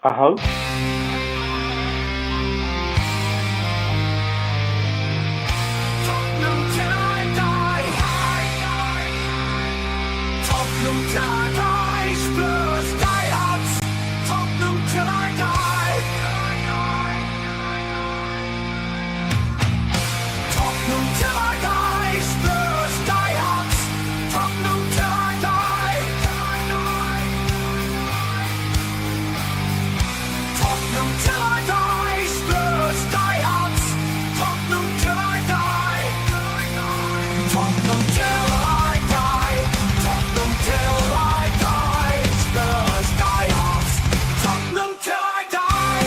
I hope. Tottenham till I die. Tottenham till I die. Spurs die hard. Tottenham till I die. Tottenham till I die. Spurs die hard. Tottenham till I die. Tottenham till I die. Spurs die hard. Tottenham till I die. Tottenham till I die. Tottenham till I die. Spurs die hard. Tottenham till I die.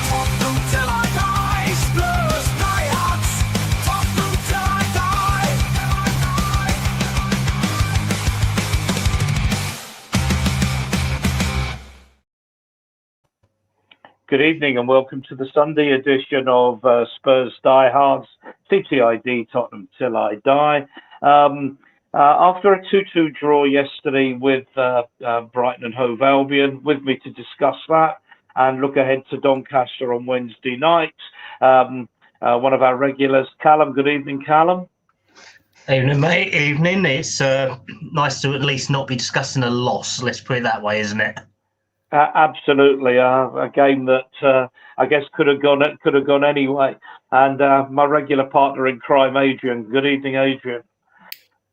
Tottenham till I die. Spurs die hard. Tottenham till I die. Good evening and welcome to the Sunday edition of Spurs Diehards, TTID Tottenham Till I Die. After a 2-2 draw yesterday with Brighton and Hove Albion, with me to discuss that and look ahead to Doncaster on Wednesday night, one of our regulars, Callum. Good evening, Callum. Evening, mate. Evening. It's nice to at least not be discussing a loss. Let's put it that way, isn't it? Absolutely, a game that I guess could have gone anyway. And my regular partner in crime, Adrian. Good evening, Adrian.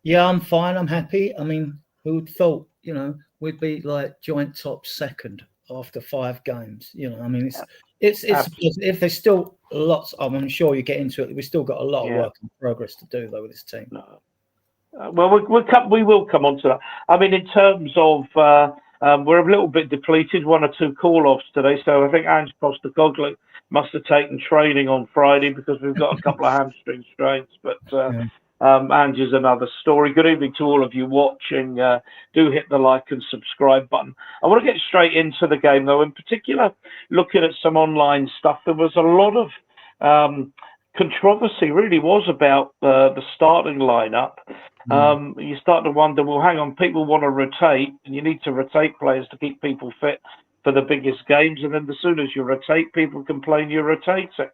Yeah, I'm fine. I'm happy. I mean, who would thought, we'd be like joint top second after 5 games. I mean, it's if there's still lots. I'm sure you get into it. We've still got a lot of work in progress to do though with this team. No. Well, we will come on to that. I mean, in terms of we're a little bit depleted, 1 or 2 call-offs today. So I think Ange Postecoglou must have taken training on Friday because we've got a couple of hamstring strains. But Ange is another story. Good evening to all of you watching. Do hit the like and subscribe button. I want to get straight into the game, though. In particular, looking at some online stuff, there was a lot of controversy, really was, about the starting lineup. You start to wonder, well, hang on, people want to rotate, and you need to rotate players to keep people fit for the biggest games. And then as soon as you rotate, people complain you're rotating.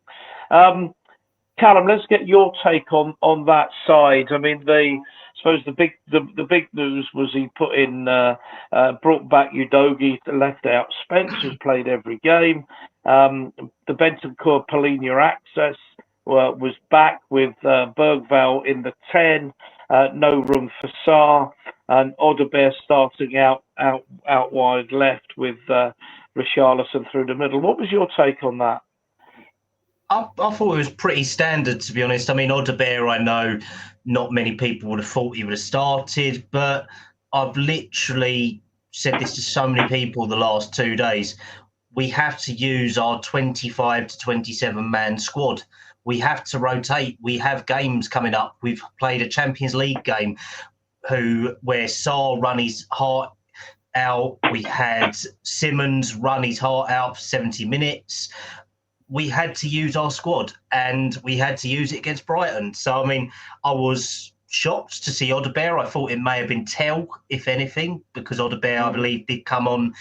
Callum, let's get your take on that side. I mean, I suppose the big news was he brought back Udogie, left out Spence, who's played every game. The Bentancur Polinia access was back with Bergvall in the 10. No room for Sarr, and Odegaard starting out wide left with Richarlison through the middle. What was your take on that? I thought it was pretty standard, to be honest. I mean, Odegaard, I know not many people would have thought he would have started, but I've literally said this to so many people the last 2 days. We have to use our 25 to 27 man squad. We have to rotate. We have games coming up. We've played a Champions League game where Sarr run his heart out. We had Simmons run his heart out for 70 minutes. We had to use our squad, and we had to use it against Brighton. So, I mean, I was shocked to see Odegaard. I thought it may have been Tell, if anything, because Odegaard, I believe, did come on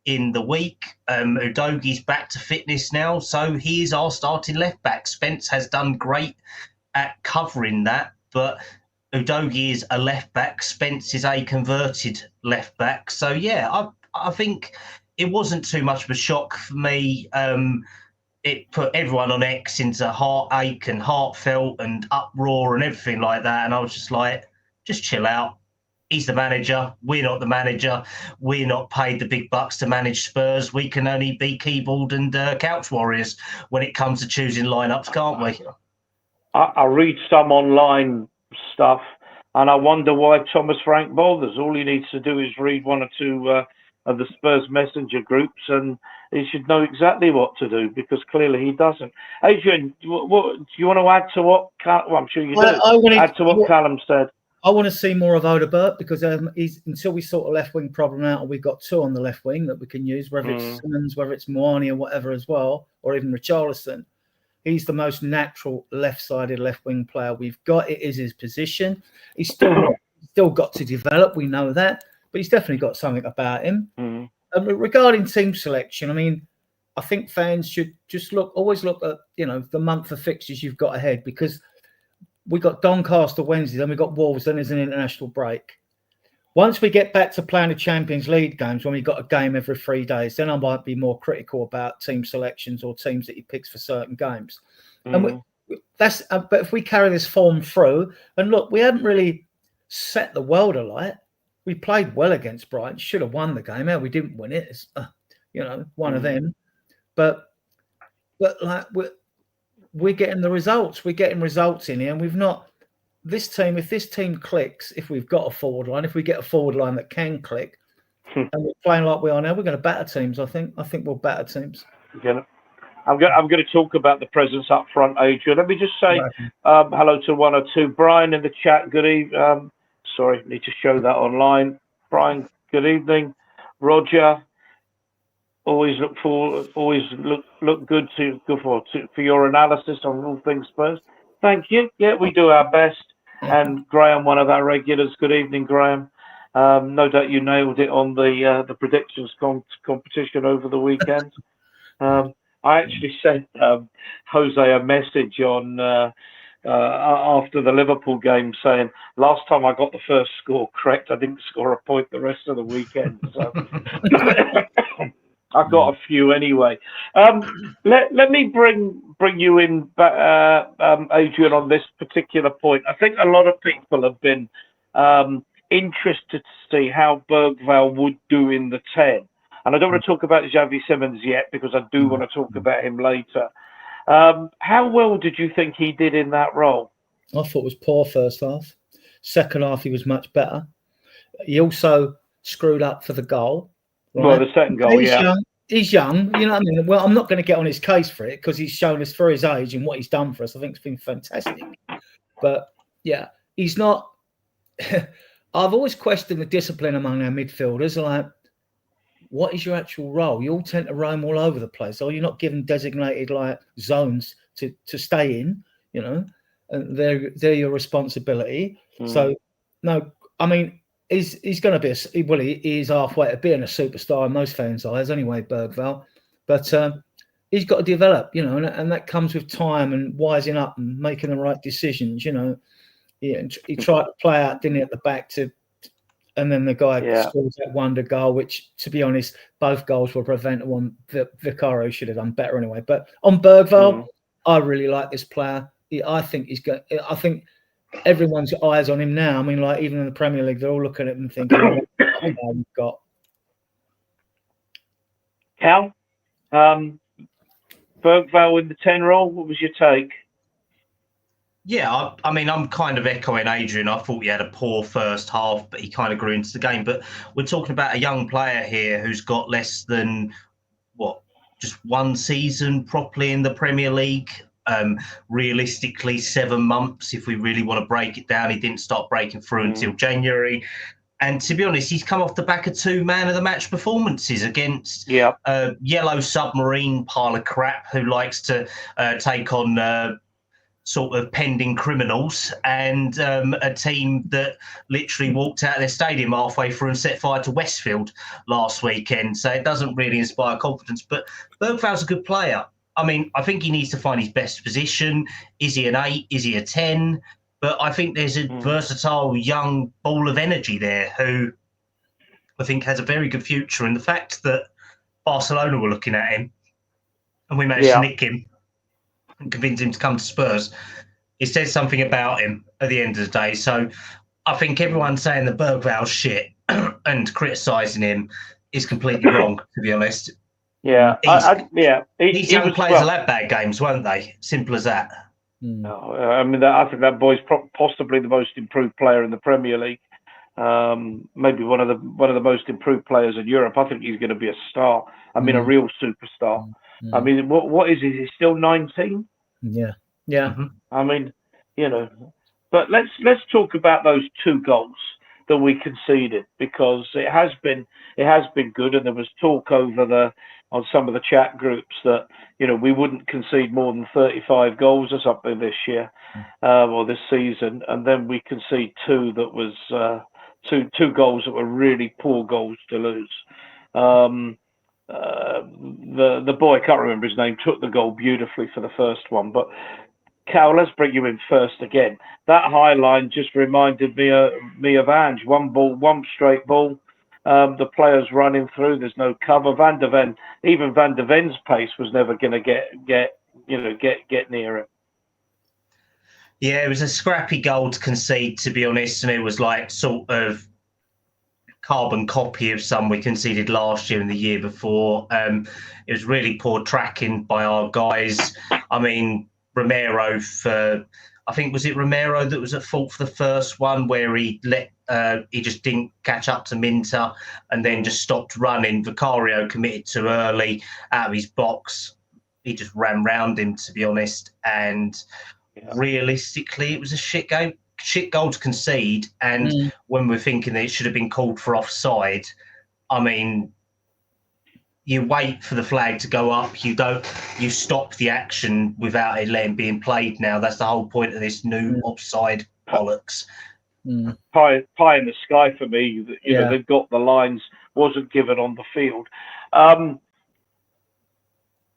in the week. Udogie's back to fitness now, so he is our starting left back. Spence has done great at covering that, but Udogie is a left back. Spence is a converted left back. So yeah, I think it wasn't too much of a shock for me. It put everyone on X into heartache and heartfelt and uproar and everything like that, and I was just like, just chill out. he's the manager. We're not the manager. We're not paid the big bucks to manage Spurs. We can only be keyboard and couch warriors when it comes to choosing lineups, can't we? I read some online stuff, and I wonder why Thomas Frank bothers. All he needs to do is read one or two of the Spurs messenger groups, and he should know exactly what to do, because clearly he doesn't. Adrian, what do you want to add to what? Well, I'm sure you do. Add to what Callum said. I want to see more of Odegaard, because he's, until we sort of left wing problem out, and we've got two on the left wing that we can use, whether it's Simmons, whether it's Moani or whatever as well, or even Richarlison. He's the most natural left-sided left wing player we've got. It is his position. He's still got to develop. We know that, but he's definitely got something about him. Regarding team selection, I mean, I think fans should just always look at, the month of fixtures you've got ahead, because we got Doncaster Wednesday, then we got Wolves, then there's an international break. Once we get back to playing the Champions League games, when we got a game every 3 days, then I might be more critical about team selections or teams that he picks for certain games. And but if we carry this form through, and look, we haven't really set the world alight. We played well against Brighton, should have won the game. We didn't win it. It's, one of them. But like we're getting the results. We're getting results in here, and we've not. This team, if this team clicks, if we've got a forward line, if we get a forward line that can click, and we're playing like we are now, we're going to batter teams. I think we'll batter teams. I'm going to talk about the presence up front, Adrian. Let me just say hello to one or two. Brian in the chat. Good evening. Sorry, need to show that online. Brian, good evening. Roger. Always look good for your analysis on all things Spurs. Thank you. Yeah, we do our best. And Graham, one of our regulars. Good evening, Graham. No doubt you nailed it on the predictions competition over the weekend. I actually sent Jose a message on after the Liverpool game saying, last time I got the first score correct, I didn't score a point the rest of the weekend. So I got a few anyway. Let me bring you in, Adrian, on this particular point. I think a lot of people have been interested to see how Bergvall would do in the 10. And I don't want to talk about Xavi Simmons yet, because I do want to talk about him later. How well did you think he did in that role? I thought it was poor first half. Second half, he was much better. He also screwed up for the goal. Right? Well, the second goal, He's young, you know what I mean? Well, I'm not going to get on his case for it, because he's shown us for his age and what he's done for us. I think it's been fantastic. But, yeah, he's not... I've always questioned the discipline among our midfielders. Like, what is your actual role? You all tend to roam all over the place. Or you're not given designated, like, zones to stay in, and they're your responsibility. So, no, I mean... He's going to be he is halfway to being a superstar in most fans' eyes anyway, Bergvall. But he's got to develop, and that comes with time and wising up and making the right decisions, He tried to play out, didn't he, at the back and then the guy scores that wonder goal, which, to be honest, both goals were preventable. Vicario should have done better anyway. But on Bergvall, I really like this player. I think everyone's eyes on him now. I mean, like, even in the Premier League, they're all looking at him and thinking, what we've got. Cal, Bergvall in the 10 role, what was your take? Yeah, I mean, I'm kind of echoing Adrian. I thought he had a poor first half, but he kind of grew into the game. But we're talking about a young player here who's got less than, just one season properly in the Premier League. Realistically, 7 months, if we really want to break it down. He didn't start breaking through until January. And to be honest, he's come off the back of 2 man-of-the-match performances against Yellow Submarine pile of crap who likes to take on sort of pending criminals, and a team that literally walked out of their stadium halfway through and set fire to Westfield last weekend. So it doesn't really inspire confidence. But Bergvall's a good player. I mean, I think he needs to find his best position. Is he an 8? Is he a 10? But I think there's a versatile young ball of energy there who I think has a very good future. And the fact that Barcelona were looking at him and we managed to nick him and convince him to come to Spurs, it says something about him at the end of the day. So I think everyone saying the Bergval's shit and criticising him is completely wrong, to be honest. Yeah, These young players will have bad games, won't they? Simple as that. I mean, I think that boy's possibly the most improved player in the Premier League. Maybe one of the most improved players in Europe. I think he's going to be a star. I mean, a real superstar. I mean, what is he? He's still 19. Yeah. I mean, but let's talk about those 2 goals that we conceded, because it has been good, and there was talk on some of the chat groups that we wouldn't concede more than 35 goals or something this year or this season, and then we concede 2 that was two goals that were really poor goals to lose. The boy, I can't remember his name, took the goal beautifully for the first one. But Cal, let's bring you in first again. That high line just reminded me of Ange. One ball, one straight ball. The players running through. There's no cover. Even Van de Ven's pace was never going to get near him. Yeah, it was a scrappy goal to concede, to be honest, and it was like sort of carbon copy of some we conceded last year and the year before. It was really poor tracking by our guys. I mean, Romero I think, was it Romero that was at fault for the first one, where he just didn't catch up to Minter and then just stopped running. Vicario committed too early out of his box. He just ran round him, to be honest, and realistically, it was a shit goal to concede. And when we're thinking that it should have been called for offside, I mean, you wait for the flag to go up. You stop the action without it being played now. That's the whole point of this new offside bollocks. Pie in the sky for me. They've got the lines, wasn't given on the field.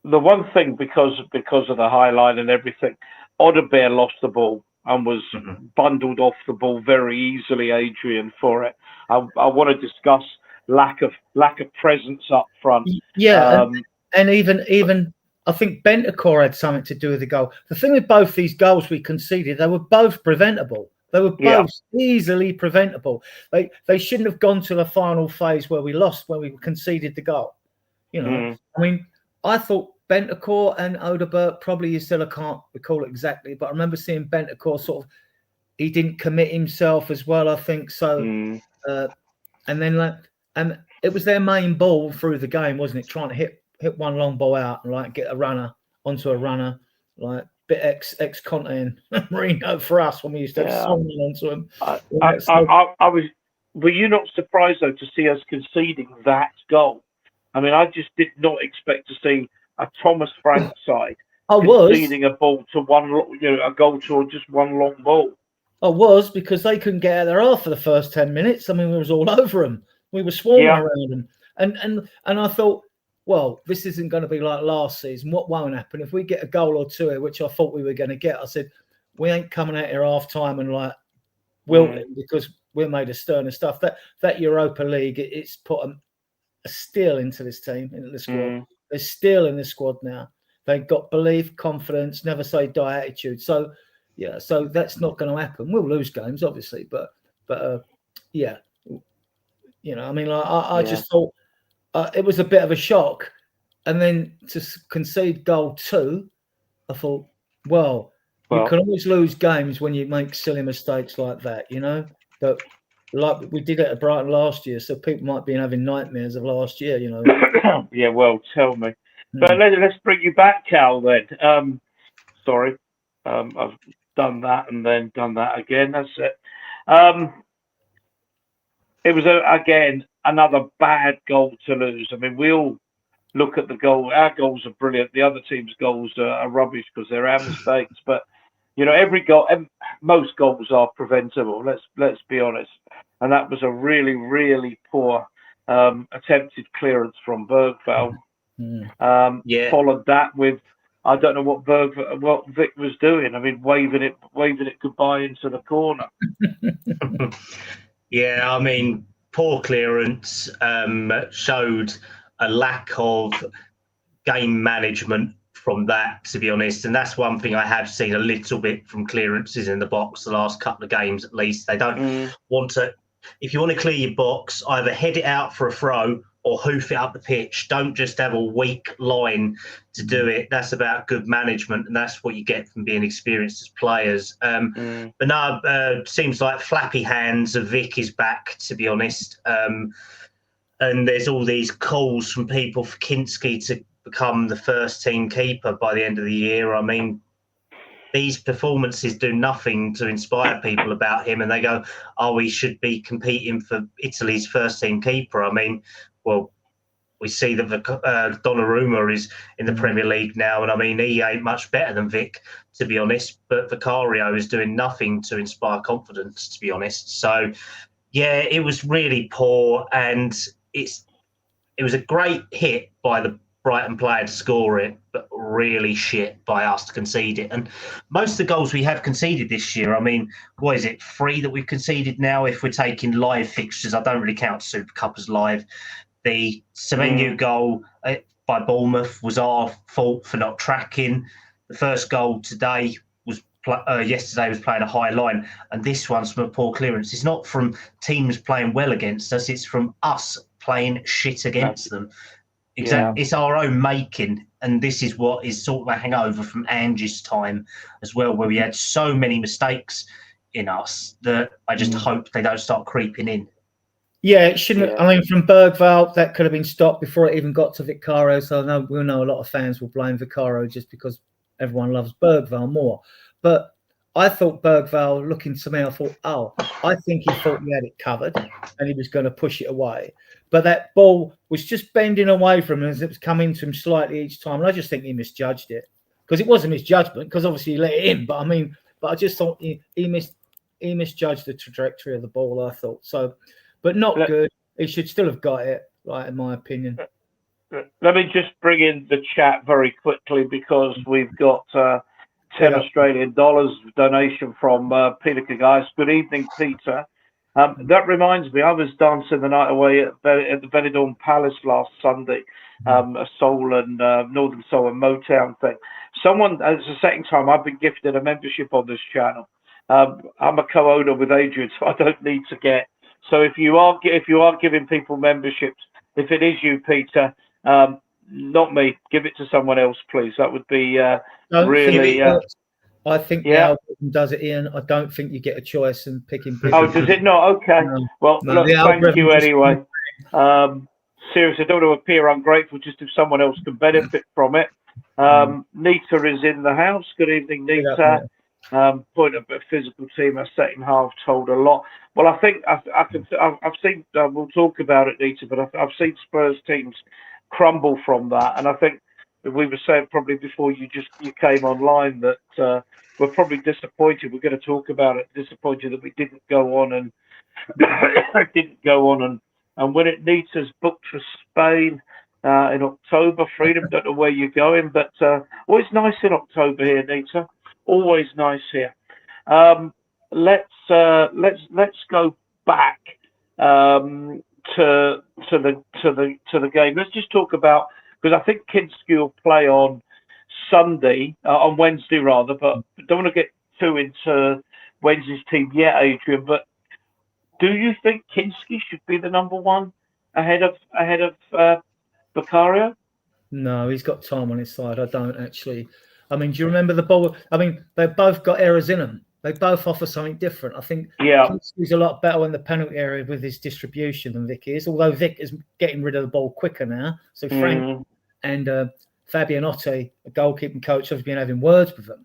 The one thing, because of the high line and everything, Odebear lost the ball and was bundled off the ball very easily, Adrian, for it. I want to discuss lack of presence up front. Yeah, and even I think Bentancur had something to do with the goal. The thing with both these goals we conceded, they were both preventable. They were both easily preventable. They shouldn't have gone to the final phase where we lost, where we conceded the goal. I mean, I thought Bentancur and Odeberg, probably I can't recall it exactly, but I remember seeing Bentancur sort of, he didn't commit himself as well, I think so. And it was their main ball through the game, wasn't it? Trying to hit one long ball out and get a runner onto a runner, bit ex Conte and Marino for us when we used to have someone onto him. Were you not surprised though to see us conceding that goal? I mean, I just did not expect to see a Thomas Frank side conceding a ball to a goal to just one long ball. I was, because they couldn't get out of their half for the first 10 minutes. I mean, we was all over them. We were swarming around them. And I thought, well, this isn't going to be like last season. What won't happen? If we get a goal or two here, which I thought we were going to get, I said, we ain't coming out here half time and wilting because we're made of sterner stuff. That Europa League, it's put a steel into this team, into the squad. There's steel in the squad now. They've got belief, confidence, never say die attitude. So, so that's not going to happen. We'll lose games, obviously, but I mean, I just thought it was a bit of a shock. And then to concede goal 2, I thought, well, you can always lose games when you make silly mistakes like that, But like we did it at Brighton last year, so people might be having nightmares of last year, Yeah, well, tell me. But let's bring you back, Cal, then. Sorry. I've done that and then done that again. That's it. It was, again, another bad goal to lose. I mean, we all look at the goal. Our goals are brilliant. The other team's goals are rubbish because they're our mistakes. But, every goal, most goals are preventable. Let's be honest. And that was a really, really poor attempted clearance from Bergvall. Followed that with, I don't know what Vic was doing. I mean, waving it goodbye into the corner. I mean, poor clearance showed a lack of game management from that, to be honest. And that's one thing I have seen a little bit from clearances in the box the last couple of games, at least. They don't want to. If you want to clear your box, either head it out for a throw or hoof it up the pitch. Don't just have a weak line to do it. That's about good management, and that's what you get from being experienced as players. But no, seems like flappy hands of Vic is back, to be honest. And there's all these calls from people for Kinski to become the first team keeper by the end of the year. I mean, these performances do nothing to inspire people about him, and they go, oh, he should be competing for Italy's first team keeper. I mean, well, we see that Donnarumma is in the Premier League now, and I mean, he ain't much better than Vic, to be honest, but Vicario is doing nothing to inspire confidence, to be honest. So, yeah, it was really poor, and it was a great hit by the Brighton player to score it, but really shit by us to concede it. And most of the goals we have conceded this year, I mean, what is it, 3 that we've conceded now if we're taking live fixtures? I don't really count Super Cup as live. The Semenyo goal by Bournemouth was our fault for not tracking. The first goal today was yesterday was playing a high line, and this one's from a poor clearance. It's not from teams playing well against us, it's from us playing shit against them. Exactly. Yeah. It's our own making, and this is what is sort of a hangover from Angie's time as well, where we had so many mistakes in us that I just hope they don't start creeping in. Yeah, it shouldn't. Yeah. I mean, from Bergvall, that could have been stopped before it even got to Vicario. So I know we'll know a lot of fans will blame Vicario just because everyone loves Bergvall more. But I thought Bergvall, looking to me, I thought, I think he thought he had it covered and he was going to push it away. But that ball was just bending away from him as it was coming to him slightly each time. And I just think he misjudged it, because it wasn't his judgment, because obviously he let it in. But I just thought he misjudged the trajectory of the ball, I thought. So, but not good. He should still have got it, right, in my opinion. Let me just bring in the chat very quickly, because we've got 10 Australian dollars donation from Peter Kagais. Good evening, Peter. That reminds me, I was dancing the night away at the Benidorm Palace last Sunday, a soul and Northern Soul and Motown thing. It's the second time I've been gifted a membership on this channel. I'm a co-owner with Adrian, so I don't need to get. So if you are giving people memberships, if it is you, Peter, not me, give it to someone else, please. That would be really. I think the algorithm does it, Ian. I don't think you get a choice in picking people. Oh, does it not? Okay. No. Well, look, thank you anyway. Seriously, I don't want to appear ungrateful, just if someone else can benefit from it. Nita is in the house. Good evening, Nita. Point of a physical team, our second half told a lot. Well, I think I've seen, we'll talk about it, Nita, but I've seen Spurs teams crumble from that. And I think we were saying probably before you came online that we're probably disappointed. We're going to talk about it. Disappointed that we didn't go on and and win it. Nita's booked for Spain in October. Freedom, don't know where you're going, but always nice in October here, Nita. Always nice here. Let's go back to the game. Let's just talk about, because I think Kinski will play on Wednesday rather, but don't want to get too into Wednesday's team yet, Adrian. But do you think Kinski should be the number one ahead of Vicario? No, he's got time on his side. I don't actually. I mean, do you remember the ball? I mean, they've both got errors in them. They both offer something different. I think Kinski's a lot better in the penalty area with his distribution than Vic is, although Vic is getting rid of the ball quicker now. So Frank and Fabianotti, a goalkeeping coach, have been having words with them.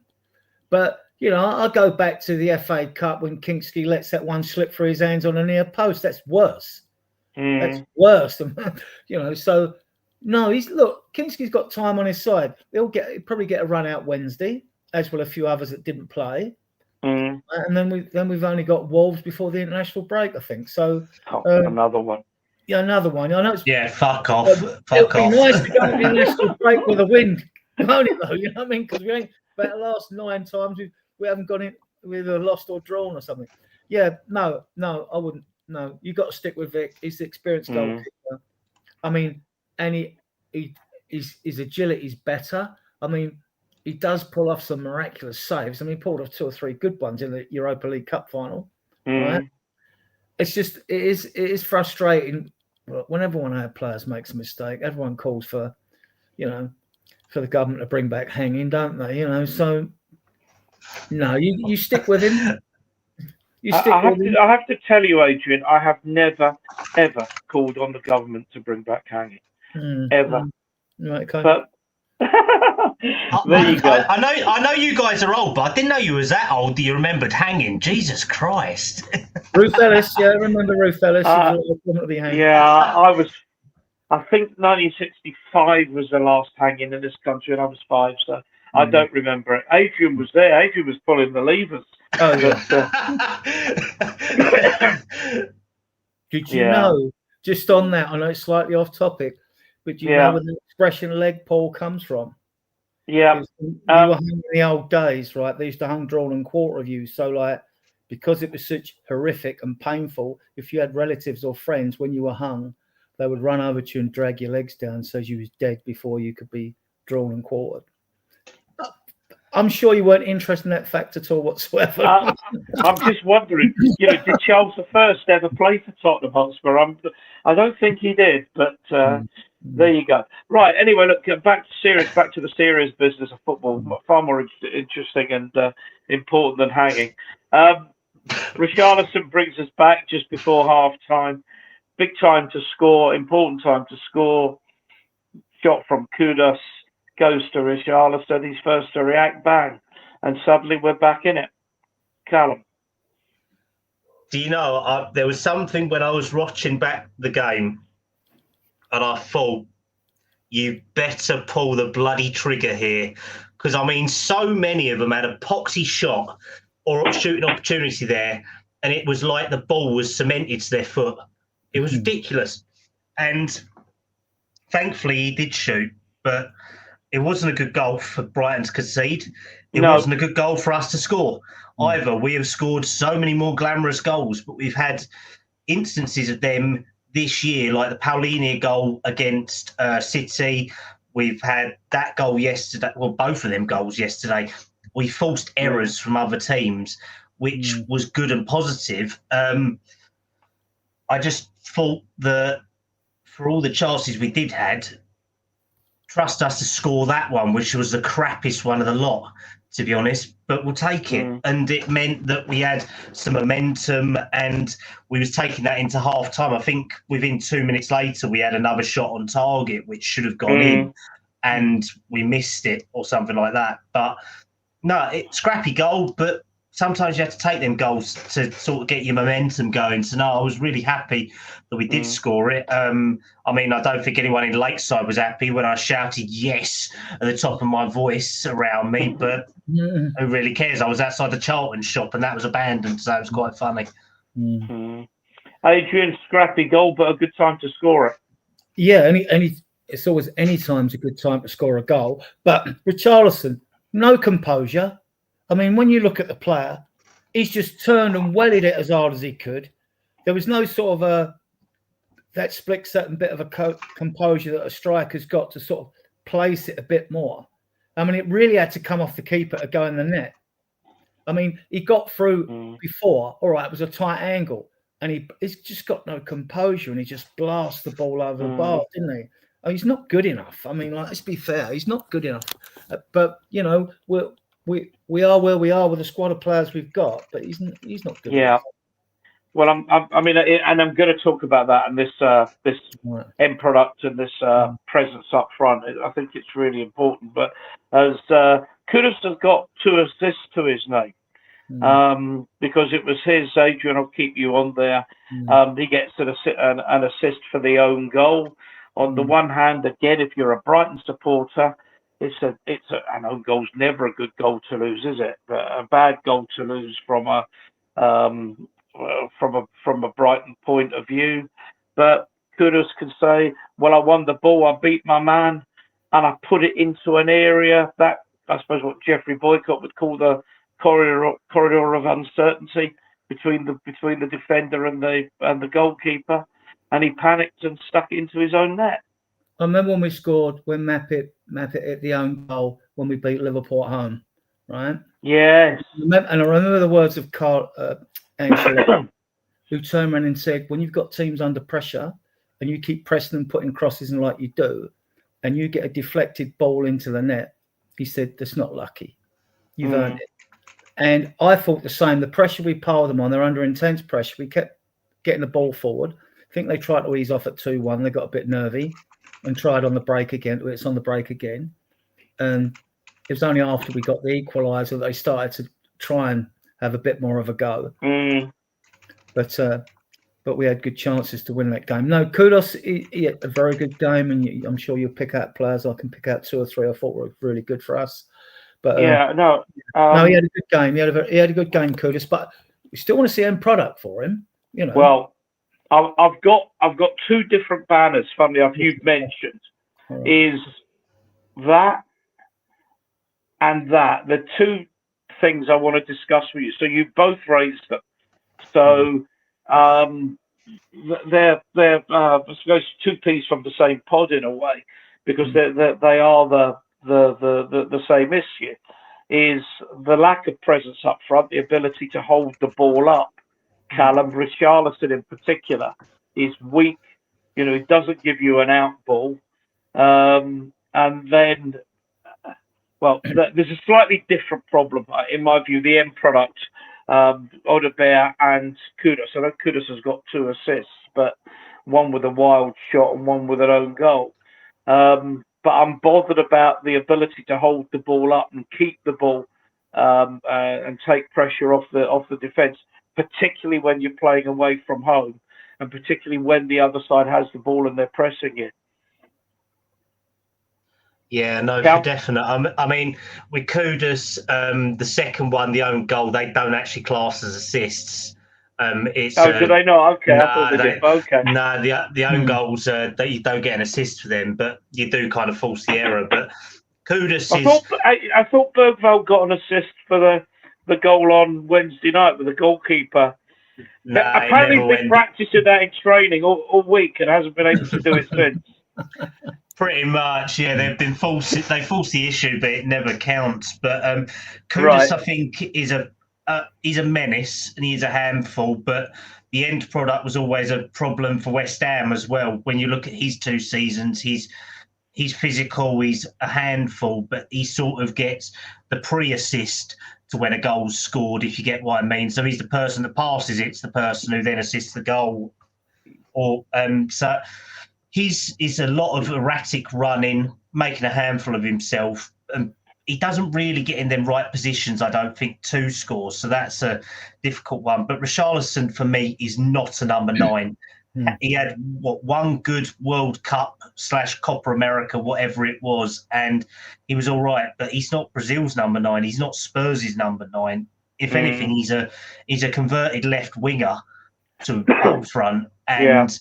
But, you know, I'll go back to the FA Cup when Kinski lets that one slip through his hands on a near post. That's worse. That's worse than, you know, so... No, Kinski's got time on his side. He'll probably get a run out Wednesday, as will a few others that didn't play. And then we've only got Wolves before the international break, I think. So another one. Yeah, another one. I know fuck off. It'd be nice to go to the international break with a win, won't it? Though, you know what I mean? Because we ain't. But the last 9 times we haven't gone in with a lost or drawn or something. Yeah, no, I wouldn't. No, you got to stick with Vic. He's the experienced goalkeeper. I mean. And his agility's better. I mean, he does pull off some miraculous saves. I mean, he pulled off 2 or 3 good ones in the Europa League Cup final, right? It's just it is frustrating whenever one of our players makes a mistake. Everyone calls for, for the government to bring back hanging, don't they? So no, you stick with him. You stick I with him. have to tell you, Adrian, I have never ever called on the government to bring back hanging, ever. Right, okay. But there you go. I know you guys are old, but I didn't know you was that old that you remembered hanging. Jesus Christ. Ruth Ellis, yeah, I remember Ruth Ellis. To be hanged. Yeah, I think 1965 was the last hanging in this country, and I was 5, so I don't remember it. Adrian was there. Adrian was pulling the levers. Oh, yeah. Did you know, just on that, I know it's slightly off topic, but do you know where the expression leg pull comes from? Yeah. You were hung in the old days, right? They used to hang drawn and quarter of you. So, like, because it was such horrific and painful, if you had relatives or friends, when you were hung, they would run over to you and drag your legs down so you was dead before you could be drawn and quartered. I'm sure you weren't interested in that fact at all whatsoever. I'm just wondering, did Charles I ever play for Tottenham Hotspur? I don't think he did, but there you go. Right, anyway, look, back to the serious business of football, far more interesting and important than hanging. Richarlison brings us back just before half-time. Big time to score, important time to score. Shot from Kudus. Goes to Richarlison, he's first to react, bang, and suddenly we're back in it. Callum. Do you know, there was something when I was watching back the game, and I thought, you better pull the bloody trigger here, because, I mean, so many of them had a poxy shot or shooting opportunity there, and it was like the ball was cemented to their foot. It was ridiculous. And thankfully, he did shoot, but it wasn't a good goal for Brighton to concede. It wasn't a good goal for us to score either. We have scored so many more glamorous goals, but we've had instances of them this year, like the Paulinho goal against City. We've had that goal yesterday, well, both of them goals yesterday. We forced errors from other teams, which was good and positive. I just thought that for all the chances we did trust us to score that one, which was the crappiest one of the lot, to be honest, but we'll take it. And it meant that we had some momentum and we was taking that into half time. I think within 2 minutes later, we had another shot on target, which should have gone in, and we missed it or something like that. But no, it's scrappy goal, but sometimes you have to take them goals to sort of get your momentum going. So, no, I was really happy that we did score it. I mean, I don't think anyone in Lakeside was happy when I shouted yes at the top of my voice around me, but who really cares? I was outside the Charlton shop and that was abandoned, so it was quite funny. Adrian, scrappy goal, but a good time to score it. Yeah, it's always any time's a good time to score a goal. But Richarlison, no composure. I mean, when you look at the player, he's just turned and wellied it as hard as he could. There was no sort of that certain bit of a composure that a striker's got to sort of place it a bit more. I mean, it really had to come off the keeper to go in the net. I mean, he got through before. All right, it was a tight angle, and he's just got no composure, and he just blasts the ball over the bar, didn't he? Oh, he's not good enough. I mean, let's be fair, he's not good enough. But we are where we are with the squad of players we've got, but he's not good enough. Well, I'm going to talk about that and this end product and this presence up front. I think it's really important. But as Kudus has got 2 assists to his name, because it was his. Adrian, I'll keep you on there. He gets an assist for the own goal. On the one hand, again, if you're a Brighton supporter, it's an own goal's never a good goal to lose, is it? But a bad goal to lose from a Brighton point of view. But Kudus can say, well, I won the ball, I beat my man, and I put it into an area that I suppose what Jeffrey Boycott would call the corridor of uncertainty between the defender and the goalkeeper, and he panicked and stuck it into his own net. I remember when we scored when Mappet hit the own goal when we beat Liverpool at home, right? Yes. And I remember the words of Carl Ancelotti, who turned around and said, when you've got teams under pressure and you keep pressing and putting crosses in like you do, and you get a deflected ball into the net, he said, that's not lucky. You've earned it. And I thought the same. The pressure we piled them on, they're under intense pressure. We kept getting the ball forward. I think they tried to ease off at 2-1. They got a bit nervy and tried on the break again. It's on the break again. And it was only after we got the equaliser that they started to try and have a bit more of a go. But we had good chances to win that game. No, Kudos, he had a very good game, and I'm sure you'll pick out players. I can pick out 2 or 3 I thought were really good for us. But no, he had a good game. He had a good game, Kudos. But we still want to see end product for him. You know. Well, I've got 2 different banners. Funnily enough, you've mentioned is that and that. The 2 things I want to discuss with you. So you both raised them. So they're I suppose 2 peas from the same pod in a way, because they are the same issue. Is the lack of presence up front, the ability to hold the ball up. Callum Richarlison in particular is weak. You know, it doesn't give you an out ball. And then, there's a slightly different problem, in my view, the end product, Odobert and Kudos. I know Kudos has got 2 assists, but one with a wild shot and one with an own goal. But I'm bothered about the ability to hold the ball up and keep the ball and take pressure off the defence, particularly when you're playing away from home, and particularly when the other side has the ball and they're pressing it. Yeah, no, for definite. I mean, with Kudos, the second one, the own goal, they don't actually class as assists. Do they not? Okay, I thought they did. Okay. No, the own goals, that you don't get an assist for them, but you do kind of force the error. But Kudos I thought Bergvall got an assist for the goal on Wednesday night with the goalkeeper. No, apparently he's been practicing that in training all week and hasn't been able to do it since. Pretty much, yeah. They force the issue, but it never counts. But Kudos, I think, is he's a menace and he's a handful. But the end product was always a problem for West Ham as well. When you look at his 2 seasons, he's physical, he's a handful, but he sort of gets the pre-assist to when a goal's scored, if you get what I mean. So he's the person that passes it, it's the person who then assists the goal. Or so. He's a lot of erratic running, making a handful of himself, and he doesn't really get in them right positions, I don't think, to score. So that's a difficult one. But Richarlison, for me, is not a number 9. He had, one good World Cup / Copa America, whatever it was, and he was all right. But he's not Brazil's number 9. He's not Spurs' number 9. If anything, he's a converted left winger to up front. And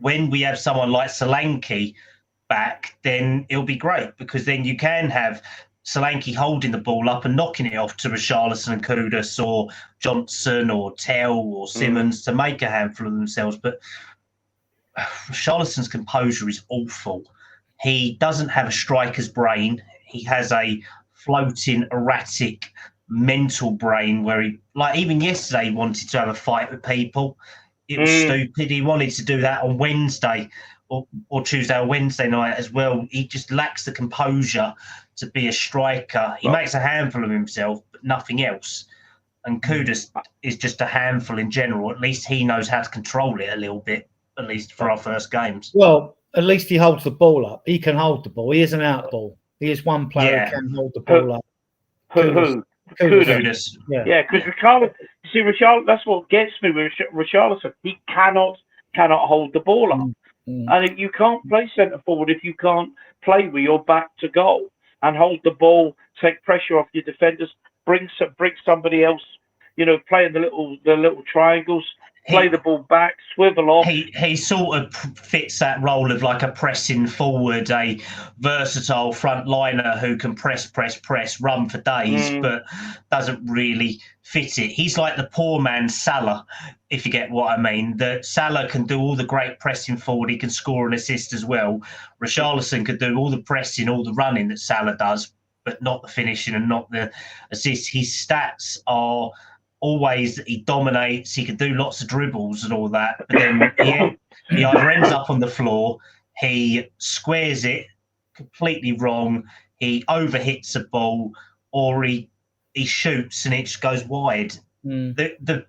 when we have someone like Solanke back, then it'll be great, because then you can have Solanke holding the ball up and knocking it off to Richarlison and Kudos or Johnson or Tell or Simmons to make a handful of themselves. But Richarlison's composure is awful. He doesn't have a striker's brain. He has a floating, erratic, mental brain where he, like even yesterday, he wanted to have a fight with people. It was stupid. He wanted to do that on Wednesday or Tuesday or Wednesday night as well. He just lacks the composure to be a striker. He makes a handful of himself, but nothing else. And Kudos is just a handful in general. At least he knows how to control it a little bit, at least for our first games. Well, at least he holds the ball up. He can hold the ball. He is an out ball. He is one player who can hold the ball up. Who? Kudos. Yeah, because Richarlison, that's what gets me with Richarlison. He cannot hold the ball up. And you can't play centre forward if you can't play with your back to goal and hold the ball, take pressure off your defenders, bring somebody else, playing the little triangles. play the ball back, swivel off. He sort of fits that role of like a pressing forward, a versatile front liner who can press, run for days, but doesn't really fit it. He's like the poor man's Salah, if you get what I mean. That Salah can do all the great pressing forward. He can score and assist as well. Richarlison could do all the pressing, all the running that Salah does, but not the finishing and not the assists. His stats are always that he dominates, he can do lots of dribbles and all that, but then he either ends up on the floor, he squares it completely wrong, he overhits a ball, or he shoots and it just goes wide.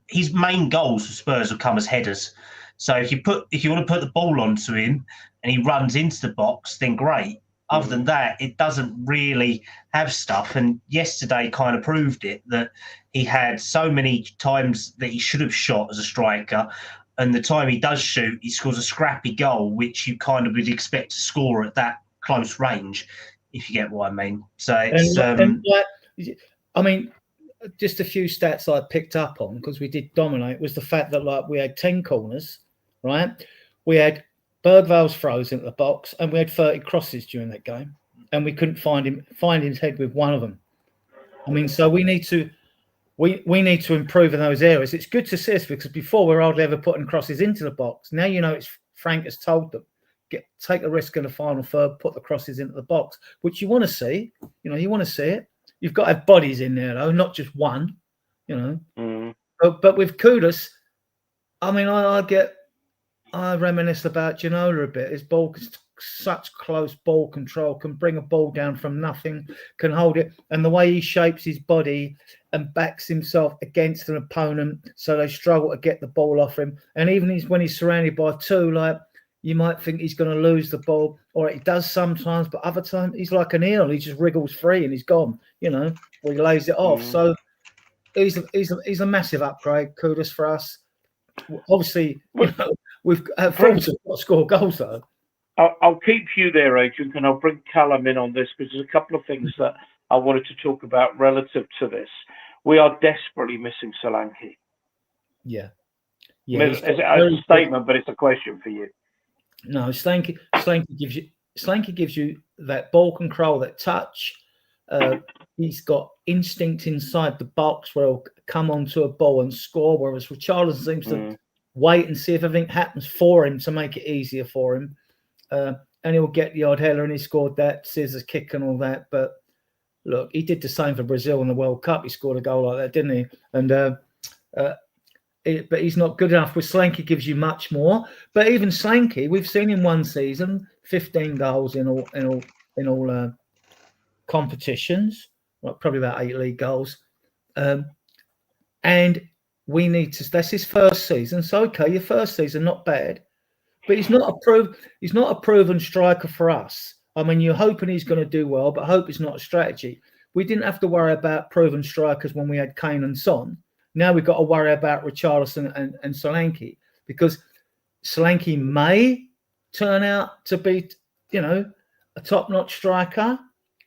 His main goals for Spurs will come as headers. So if you want to put the ball onto him and he runs into the box, then great. Other than that, it doesn't really have stuff. And yesterday kind of proved it, that he had so many times that he should have shot as a striker. And the time he does shoot, he scores a scrappy goal, which you kind of would expect to score at that close range, if you get what I mean. So it's... I mean, just a few stats I picked up on, because we did dominate, was the fact that like we had 10 corners, right? We had Bergvall's throws into the box, and we had 30 crosses during that game, and we couldn't find his head with one of them. I mean, so we need to improve in those areas. It's good to see us, because before we were hardly ever putting crosses into the box. Now it's Frank has told them, take the risk in the final third, put the crosses into the box, which you want to see. You want to see it. You've got to have bodies in there though, not just one. But with Kudus, I mean, I reminisce about Ginola a bit. His ball, such close ball control, can bring a ball down from nothing, can hold it. And the way he shapes his body and backs himself against an opponent so they struggle to get the ball off him. And even when he's surrounded by two, like, you might think he's going to lose the ball, or he does sometimes, but other times he's like an eel. He just wriggles free and he's gone, or he lays it off. So he's a massive upgrade, Kudus, for us. Obviously, we've Fulham got to score goals though. I'll keep you there, Adrian, and I'll bring Callum in on this, because there's a couple of things that I wanted to talk about relative to this. We are desperately missing Solanke. Yeah. It's a statement, but it's a question for you. No, Slanky gives you that ball control, that touch. He's got instinct inside the box where he'll come onto a ball and score, whereas Richarlison seems to wait and see if everything happens for him to make it easier for him. And he'll get the odd header, and he scored that scissors kick and all that. But look, he did the same for Brazil in the World Cup. He scored a goal like that, didn't he? And but he's not good enough. With Slanky gives you much more. But even Slanky, we've seen in one season 15 goals in all competitions, well, probably about 8 league goals. And we need to. That's his first season. So okay, your first season, not bad. But he's not a proven striker for us. I mean, you're hoping he's going to do well, but hope is not a strategy. We didn't have to worry about proven strikers when we had Kane and Son. Now we've got to worry about Richarlison and Solanke, because Solanke may turn out to be, a top-notch striker.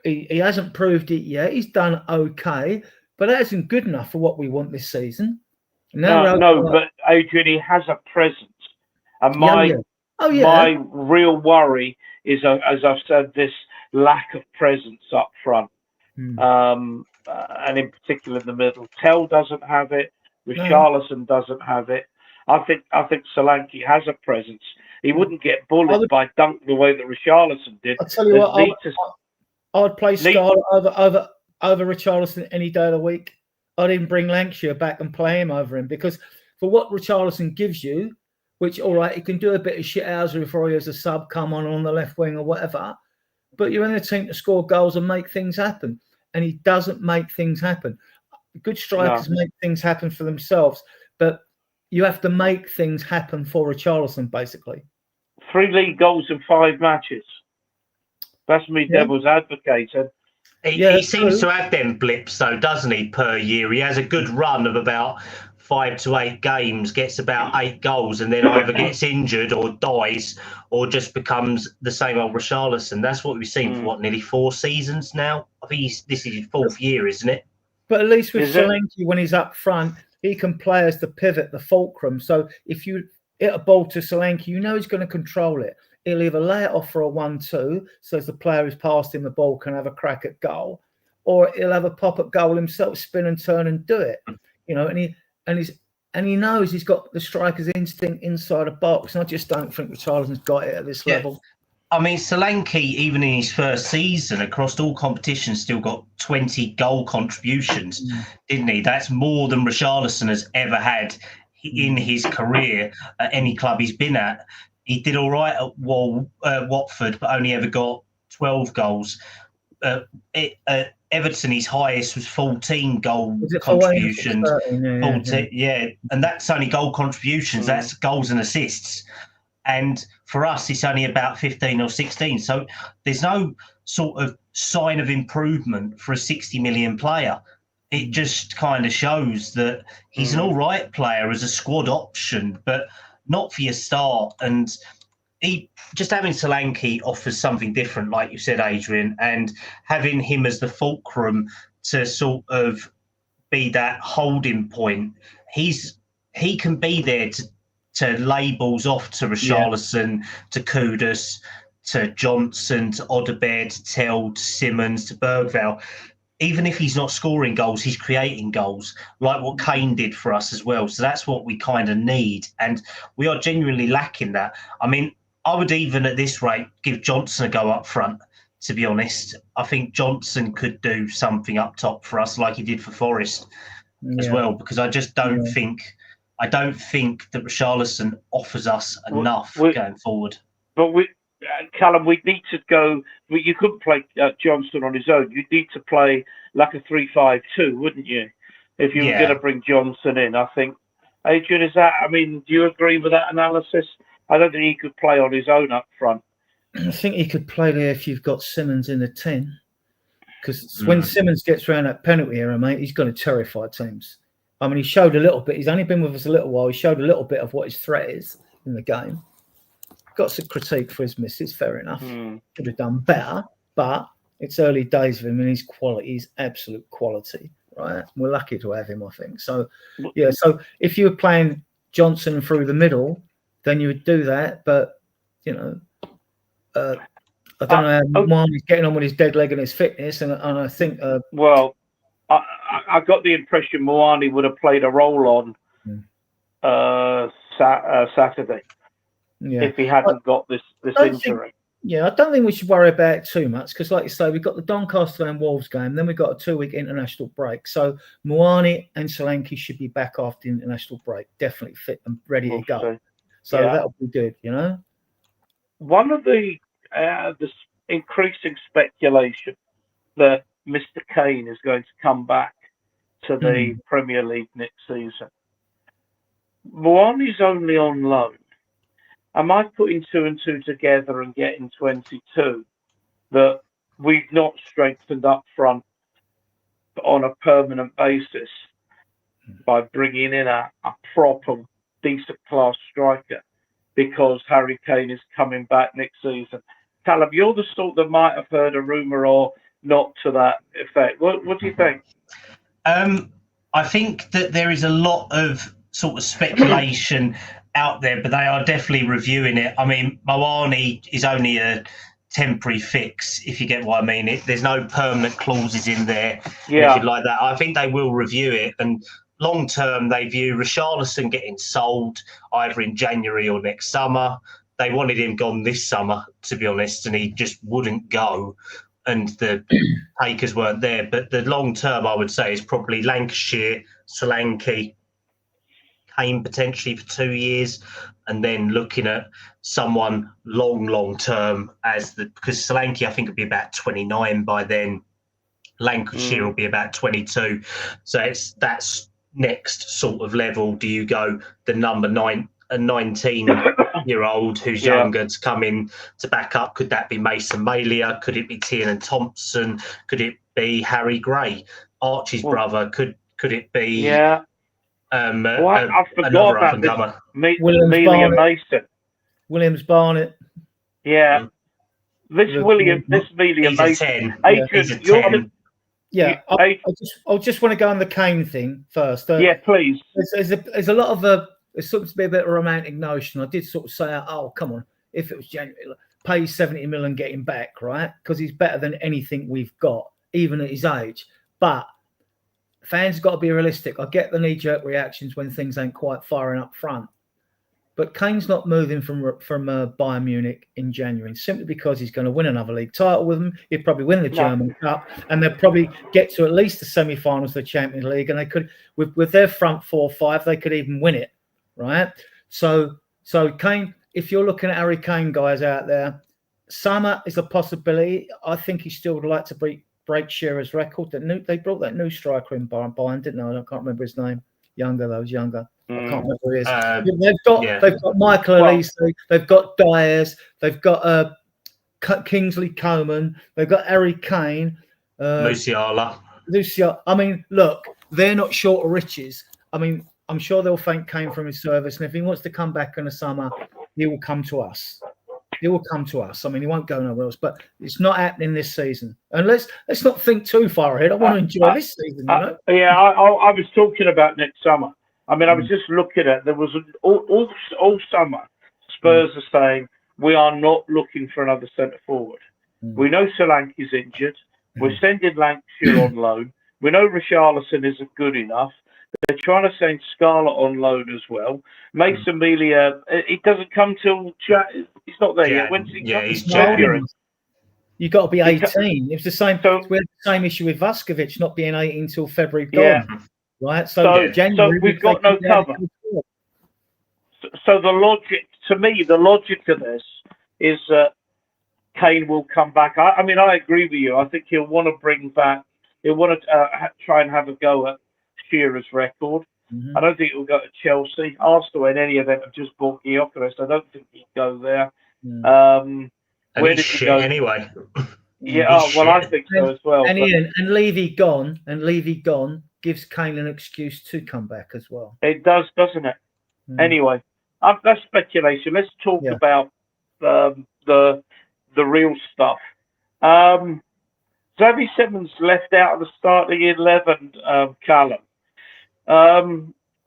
He hasn't proved it yet. He's done okay, but that isn't good enough for what we want this season. But Adrian, he has a presence. And my real worry is, as I've said, this lack of presence up front. And in particular in the middle. Tell doesn't have it. Richarlison doesn't have it. I think Solanke has a presence. He wouldn't get bullied by dunk the way that Richarlison did. I'll tell you what, I would play Scarlett over Richarlison any day of the week. I'd even bring Lancashire back and play him over him, because for what Richarlison gives you, which, all right, he can do a bit of shithousery before he has a sub come on the left wing or whatever, but you're in a team to score goals and make things happen. And he doesn't make things happen. Good strikers make things happen for themselves, but you have to make things happen for Richarlison, basically. 3 league goals in 5 matches. That's me, devil's advocate. He seems to have them blips, though, doesn't he, per year? He has a good run of about 5 to 8 games, gets about 8 goals, and then either gets injured or dies, or just becomes the same old Richarlison. That's what we've seen for nearly 4 seasons now. I think this is his 4th year, isn't it? But at least with Solanke, when he's up front, he can play as the pivot, the fulcrum. So if you hit a ball to Solanke, you know he's going to control it. He'll either lay it off for a 1-2, so as the player who's passed him the ball can have a crack at goal, or he'll have a pop at goal himself, spin and turn and do it. You know, and he knows he's got the striker's instinct inside a box. And I just don't think Richarlison's got it at this level. I mean, Solanke, even in his first season, across all competitions, still got 20 goal contributions, didn't he? That's more than Richarlison has ever had in his career at any club he's been at. He did all right at Watford, but only ever got 12 goals. Everton, his highest was 14 goal contributions. 14, yeah, and that's only goal contributions. That's goals and assists. And for us, it's only about 15 or 16. So there's no sort of sign of improvement for a 60 million player. It just kind of shows that he's an all right player as a squad option, but not for your start. And just having Solanke offers something different, like you said, Adrian, and having him as the fulcrum to sort of be that holding point. He can be there to lay balls off to Richarlison, to Kudus, to Johnson, to Odegaard, to Tell, to Simmons, to Bergvall. Even if he's not scoring goals, he's creating goals, like what Kane did for us as well. So that's what we kind of need. And we are genuinely lacking that. I mean, I would even at this rate give Johnson a go up front, to be honest. I think Johnson could do something up top for us like he did for Forest as well, because I just don't think that Richarlison offers us enough going forward. But Callum, we need to go. You couldn't play Johnson on his own. You'd need to play like a 3-5-2, wouldn't you? If you were going to bring Johnson in, I think. Adrian, is that? I mean, do you agree with that analysis? I don't think he could play on his own up front. I think he could play there if you've got Simmons in the 10. Because when Simmons gets around that penalty area, mate, he's going to terrify teams. I mean, he showed a little bit. He's only been with us a little while. He showed a little bit of what his threat is in the game. Got some critique for his misses, fair enough. Could have done better, but it's early days of him and his quality, his absolute quality, right? We're lucky to have him, I think. So, yeah, so if you were playing Johnson through the middle, then you would do that. But, you know, I don't know how Moane's getting on with his dead leg and his fitness. And I think... I got the impression Moane would have played a role on Saturday. Yeah. If he hadn't got this injury. I don't think we should worry about it too much because, like you say, we've got the Doncaster and Wolves game, then we've got a 2-week international break. So Moane and Solanke should be back after the international break, definitely fit and ready to go. So that'll be good, you know. One of the increasing speculation that Mr. Kane is going to come back to the Premier League next season. Moane's only on loan. Am I putting 2 and 2 together and getting 22 that we've not strengthened up front on a permanent basis by bringing in a proper, decent class striker because Harry Kane is coming back next season? Callum, you're the sort that might have heard a rumour or not to that effect. What do you think? I think that there is a lot of sort of speculation out there, but they are definitely reviewing it. I mean, Moane is only a temporary fix, if you get what I mean. There's no permanent clauses in there, anything like that. I think they will review it, and long term, they view Richarlison getting sold either in January or next summer. They wanted him gone this summer, to be honest, and he just wouldn't go, and the takers weren't there. But the long term, I would say, is probably Lancashire, Solanke, Kane potentially for 2 years, and then looking at someone long term because Solanke I think will be about 29 by then. Lancashire will be about 22. So that's next sort of level. Do you go the number 9, a 19-year-old who's younger to come in to back up? Could that be Mason Malia? Could it be Tiernan Thompson? Could it be Harry Gray, Archie's brother? Could it be? I forgot about this. William Mason. Williams Barnett. Yeah. This William Mason. Adrian, Yeah, I just want to go on the Kane thing first. Yeah, please. There's a lot of it seems to be a bit of a romantic notion. I did sort of say, oh, come on, if it was January, pay 70 million and get him back, right? Because he's better than anything we've got, even at his age. But fans got to be realistic. I get the knee-jerk reactions when things ain't quite firing up front. But Kane's not moving from Bayern Munich in January simply because he's going to win another league title with them. He'll probably win the German Cup, and they'll probably get to at least the semi-finals of the Champions League. And they could, with their front 4 or 5, they could even win it, right? So Kane, if you're looking at Harry Kane guys out there, summer is a possibility. I think he still would like to break Shearer's record. They brought that new striker in Bayern, didn't they? I can't remember his name. Younger. I can't remember who he is. They've got Michael Elise, they've got Dyers, they've got Kingsley Coman, they've got Harry Kane, Musiala. I mean, look, they're not short of riches. I mean, I'm sure they'll thank Kane for his service, and if he wants to come back in the summer, he will come to us. He will come to us. I mean, he won't go nowhere else, but it's not happening this season. And let's not think too far ahead. I want to enjoy this season, you know? Yeah, I was talking about next summer. I mean, I was just looking at, there was all summer, Spurs are saying, we are not looking for another centre forward. We know Solanke's injured. We're sending Lancashire on loan. We know Richarlison isn't good enough. They're trying to send Scarlett on loan as well. Mason Melia, it doesn't come till he's not there yet. When's he come? He's February. You've got to be 18. It was the same. We had the same issue with Vuskovic not being 18 until February. Right. So January, we've got no cover. So the logic, to me, the logic of this is that Kane will come back. I mean, I agree with you. I think he'll want to bring back. He'll want to try and have a go at Shearer's record. I don't think it will go to Chelsea. Arsenal, in any event, have just bought Gyökeres. I don't think he'd go there. Where did he go anyway? Yeah. I think so as well. And Ian, and Levy gone gives Kane an excuse to come back as well. It does, doesn't it? Anyway, that's speculation. Let's talk about the real stuff. Xavi Simons left out of the starting 11, Callum. I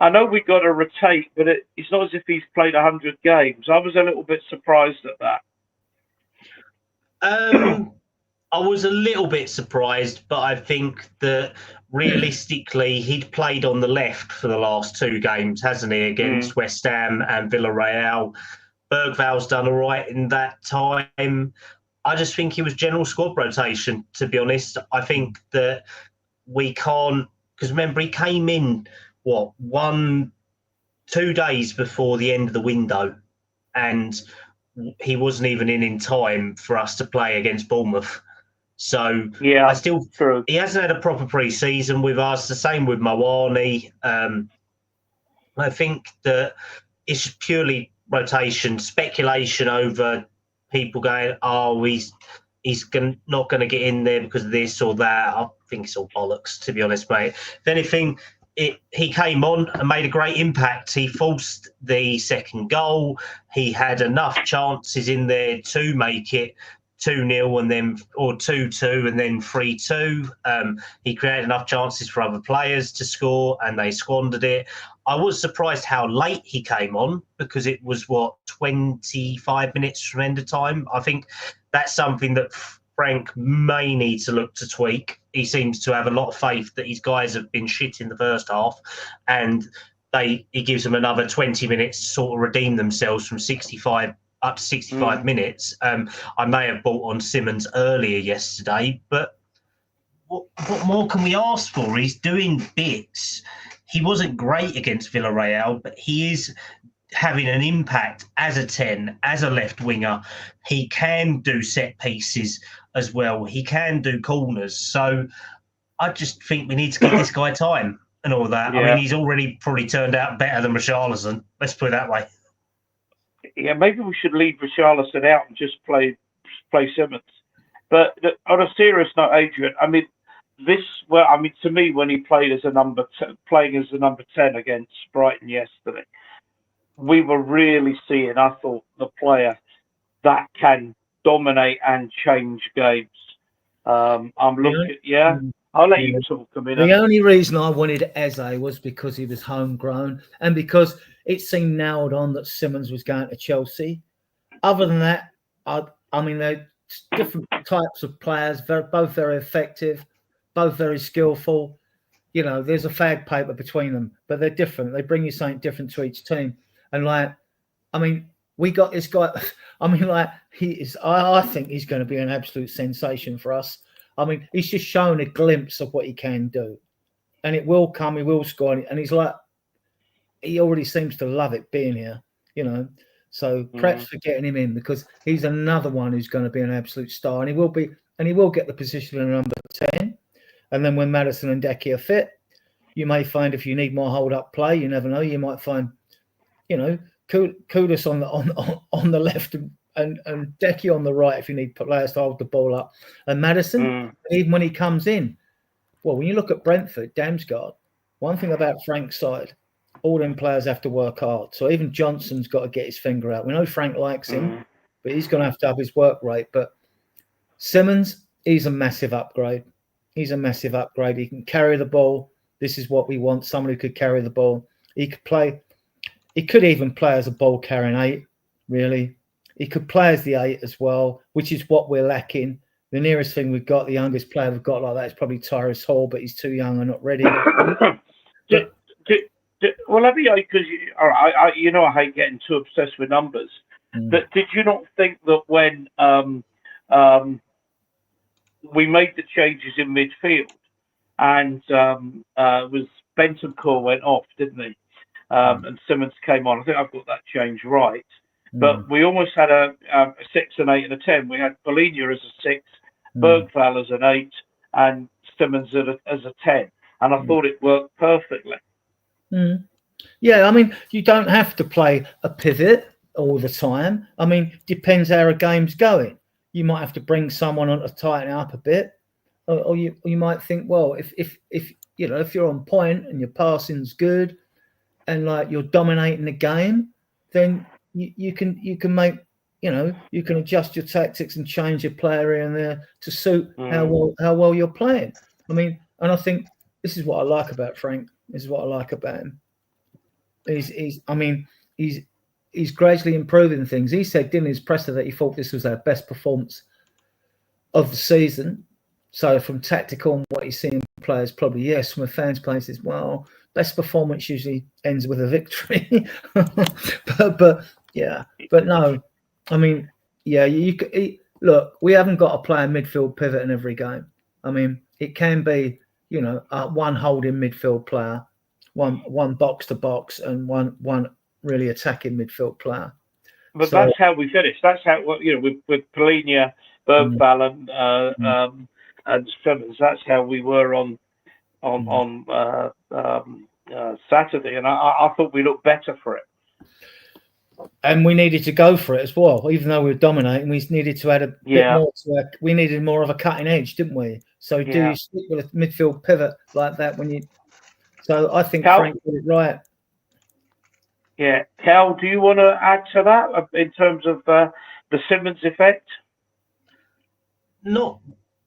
know we got a rotate, but it's not as if he's played 100 games. I was a little bit surprised at that. I was a little bit surprised, but I think that realistically, he'd played on the left for the last 2 games, hasn't he, against West Ham and Villarreal. Bergval's done all right in that time. I just think he was general squad rotation, to be honest. I think that we can't, because remember, he came in, 2 days before the end of the window, and he wasn't even in time for us to play against Bournemouth. So I still, he hasn't had a proper pre-season with us. The same with Mawani. I think that it's purely rotation, speculation over people going, he's not going to get in there because of this or that. I think it's all bollocks, to be honest, mate. If anything, he came on and made a great impact. He forced the second goal. He had enough chances in there to make it 2-0 and then, or 2-2 and then 3-2. He created enough chances for other players to score and they squandered it. I was surprised how late he came on because it was 25 minutes from end of time. I think that's something that Frank may need to look to tweak. He seems to have a lot of faith that his guys have been shit in the first half and he gives them another 20 minutes to sort of redeem themselves from 65 up to 65 minutes. I may have bought on Simons earlier yesterday, but what more can we ask for? He's doing bits. He wasn't great against Villarreal, but he is having an impact as a 10, as a left winger. He can do set pieces as well. He can do corners. So I just think we need to give this guy time and all that. Yeah. I mean, he's already probably turned out better than Richarlison. Let's put it that way. Yeah, maybe we should leave Richarlison out and just play Simons. But on a serious note, Adrian, I mean, to me, when he played as playing as the number 10 against Brighton yesterday, we were really seeing, I thought, the player that can dominate and change games. I'm looking, I'll let Yeah. you talk a minute. The only reason I wanted Eze was because he was homegrown and because it seemed nailed on that Simmons was going to Chelsea. Other than that, I mean, they're different types of players, both very effective, both very skillful. You know, there's a fag paper between them, but they're different. They bring you something different to each team. And like, I mean, we got this guy. I mean, like, he is. I think he's going to be an absolute sensation for us. I mean, he's just shown a glimpse of what he can do, and it will come. He will score, and he's like, he already seems to love it being here. You know, so perhaps for getting him in because he's another one who's going to be an absolute star, and he will be, and he will get the position of number 10. And then when Maddison and Decky are fit, you may find if you need more hold-up play, you never know. You might find, you know, Kudus on the left and Decky on the right if you need players to hold the ball up. And Maddison, even when he comes in, well, when you look at Brentford, Damsgaard, one thing about Frank's side, all them players have to work hard. So even Johnson's got to get his finger out. We know Frank likes him, but he's going to have to up his work rate. But Simmons, he's a massive upgrade. He's a massive upgrade. He can carry the ball. This is what we want, someone who could carry the ball. He could play. He could even play as a ball-carrying 8, really. He could play as the 8 as well, which is what we're lacking. The nearest thing we've got, the youngest player we've got like that is probably Tyrese Hall, but he's too young and not ready. Well, let me, because you know I hate getting too obsessed with numbers. But did you not think that when we made the changes in midfield and was Bentancur went off, didn't he? And Simmons came on. I think I've got that change right. But we almost had a 6, an 8, and a 10. We had Bologna as a 6, Bergvall as an 8, and Simmons as a 10. And I thought it worked perfectly. Yeah, I mean, you don't have to play a pivot all the time. I mean, depends how a game's going. You might have to bring someone on to tighten it up a bit, or you might think, well, if you know, if you're on point and your passing's good, and like you're dominating the game, then you can make, you know, you can adjust your tactics and change your player in there to suit how well you're playing. I mean, and I think this is what I like about Frank. This is what I like about him. He's gradually improving things. He said in his presser that he thought this was our best performance of the season. So from tactical and what he's seeing players, probably yes. From a fan's place, is well, best performance usually ends with a victory. but no, I mean, yeah, look, we haven't got to play a midfield pivot in every game. I mean, it can be, you know, one holding midfield player, one box to box, and one really attacking midfield player. But that's how we finished. That's how, you know, with Polina, Bergvall, and Simmons. That's how we were on Saturday, and I thought we looked better for it. And we needed to go for it as well, even though we were dominating. We needed to add a bit more to it. We needed more of a cutting edge, didn't we? So do you stick with a midfield pivot like that when you? So I think Frank did it right. Yeah, Cal, do you want to add to that in terms of the Simmons effect? Not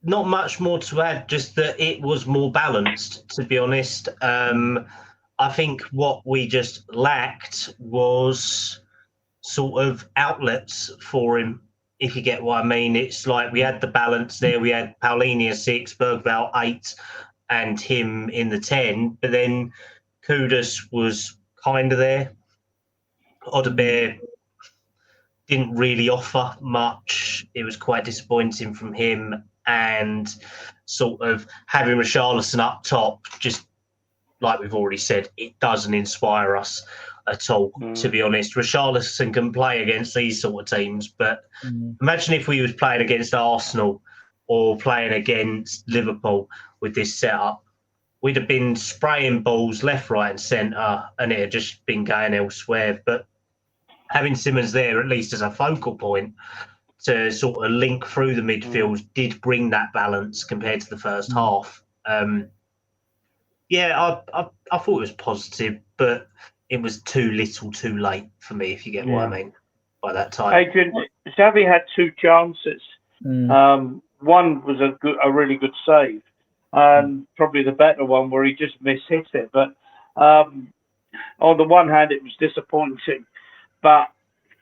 much more to add, just that it was more balanced, to be honest. I think what we just lacked was sort of outlets for him, if you get what I mean. It's like we had the balance there. We had Paulinia 6, Bergvall 8, and him in the 10. But then Kudus was kind of there. Odebear didn't really offer much. It was quite disappointing from him. And sort of having Richarlison up top, just like we've already said, it doesn't inspire us at all, to be honest. Richarlison can play against these sort of teams, but imagine if we was playing against Arsenal or playing against Liverpool with this setup. We'd have been spraying balls left, right and centre, and it had just been going elsewhere. But having Simmons there, at least as a focal point, to sort of link through the midfield did bring that balance compared to the first half. I thought it was positive, but it was too little too late for me, if you get what I mean, by that time. Adrian, Xavi had 2 chances. One was a really good save. and probably the better one where he just mishit it. But on the one hand, it was disappointing, but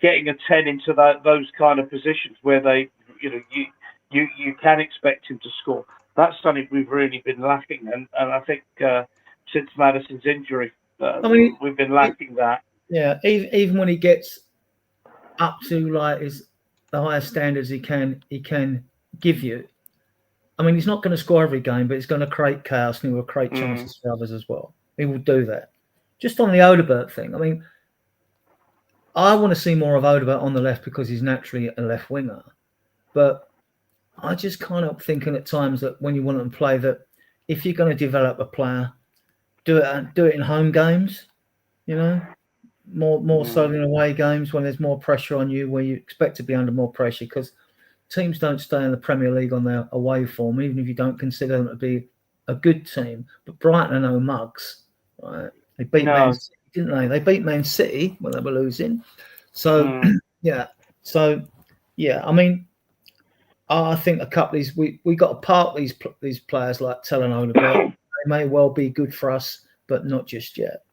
getting a 10 into those kind of positions where they, you can expect him to score. That's something we've really been lacking, and I think since Maddison's injury, we've been lacking that. Yeah, even when he gets up to like the highest standards he can give you. I mean, he's not going to score every game, but he's going to create chaos and he will create chances for others as well. He will do that. Just on the Odobert thing, I mean, I want to see more of Odobert on the left because he's naturally a left winger. But I just kind of thinking at times that when you want them to play, that if you're going to develop a player, do it in home games, more so than away games when there's more pressure on you, where you expect to be under more pressure, because teams don't stay in the Premier League on their away form, even if you don't consider them to be a good team. But Brighton are no mugs, right? They beat Man City, didn't they? They beat Man City when they were losing. So, I mean, I think a couple of these, we got to park these players like Telenola, but they may well be good for us, but not just yet.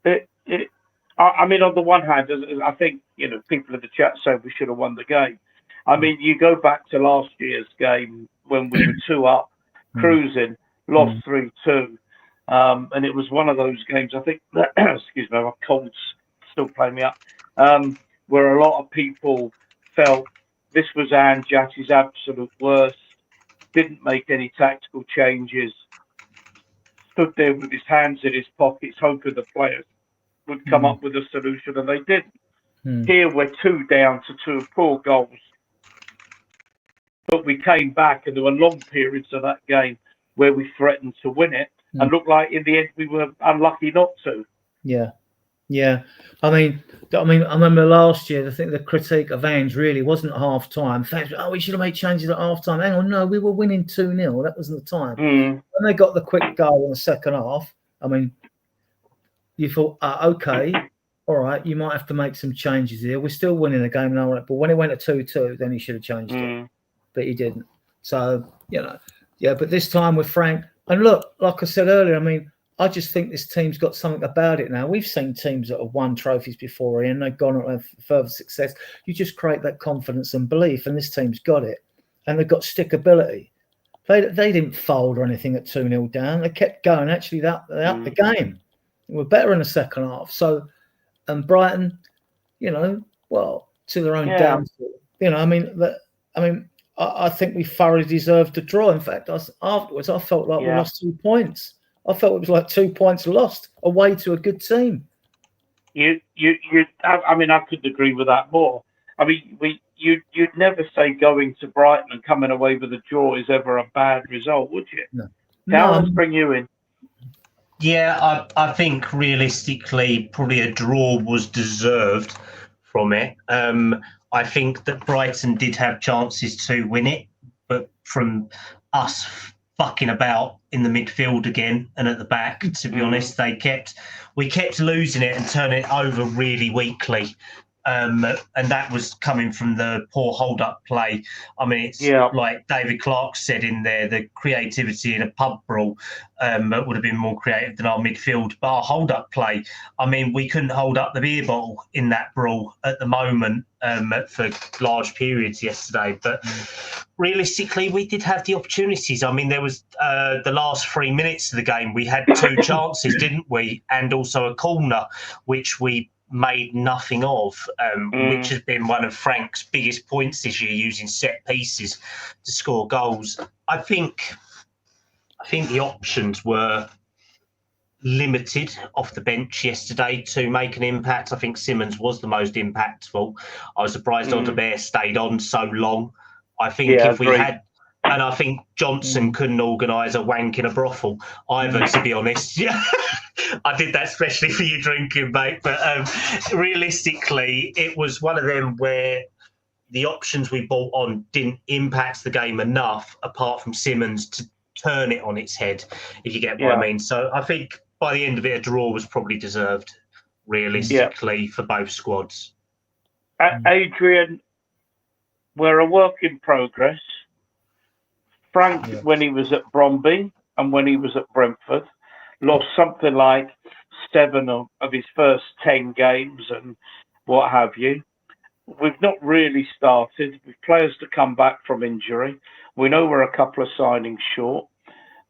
I mean, on the one hand, I think, people in the chat say we should have won the game. I mean, you go back to last year's game when we were 2 up, cruising, lost 3-2. And it was one of those games, I think, excuse me, my cold's still playing me up, where a lot of people felt this was Anjati's absolute worst, didn't make any tactical changes, stood there with his hands in his pockets, hoping the players would come up with a solution, and they didn't. Here we're 2 down to 2 poor goals. But we came back, and there were long periods of that game where we threatened to win it, and looked like in the end we were unlucky not to. Yeah. I mean, I remember last year, I think the critique of Ange really wasn't at half time. Fans were, we should have made changes at half time. Hang on, no, we were winning 2-0. That wasn't the time. When they got the quick goal in the second half, I mean, you thought, okay, all right, you might have to make some changes here. We're still winning the game now, but when it went to 2-2, then he should have changed it. But he didn't. So, but this time with Frank, and look, like I said earlier, I mean, I just think this team's got something about it now. We've seen teams that have won trophies before and they've gone on to further success. You just create that confidence and belief, and this team's got it. And they've got stickability. They didn't fold or anything at 2-0 down. They kept going. Actually, they upped the game. They were better in the second half. So, and Brighton, well, to their own downfall. I think we thoroughly deserved a draw. In fact, afterwards, I felt like we lost 2 points. I felt it was like 2 points lost away to a good team. I couldn't agree with that more. I mean, you'd never say going to Brighton and coming away with a draw is ever a bad result, would you? No. Let's bring you in. Yeah, I think realistically, probably a draw was deserved from it. I think that Brighton did have chances to win it, but from us fucking about in the midfield again and at the back, to be honest, we kept losing it and turning it over really weakly. And that was coming from the poor hold-up play. I mean, it's like David Clark said in there, the creativity in a pub brawl would have been more creative than our midfield. But our hold-up play, I mean, we couldn't hold up the beer bottle in that brawl at the moment for large periods yesterday. But realistically, we did have the opportunities. I mean, there was the last 3 minutes of the game, we had 2 chances, didn't we? And also a corner, which we made nothing of, which has been one of Frank's biggest points this year, using set pieces to score goals. I think the options were limited off the bench yesterday to make an impact. I think Simmons was the most impactful. I was surprised Odobert stayed on so long. I think if we had, and I think Johnson couldn't organise a wank in a brothel either, to be honest. Yeah. I did that especially for you drinking, mate. But realistically, it was one of them where the options we brought on didn't impact the game enough, apart from Simmons, to turn it on its head, if you get what I mean. So I think by the end of it, a draw was probably deserved, realistically, for both squads. Adrian, we're a work in progress. Frank, when he was at Bromby, and when he was at Brentford, lost something like 7 of his first 10 games and what have you. We've not really started. We've players to come back from injury. We know we're a couple of signings short,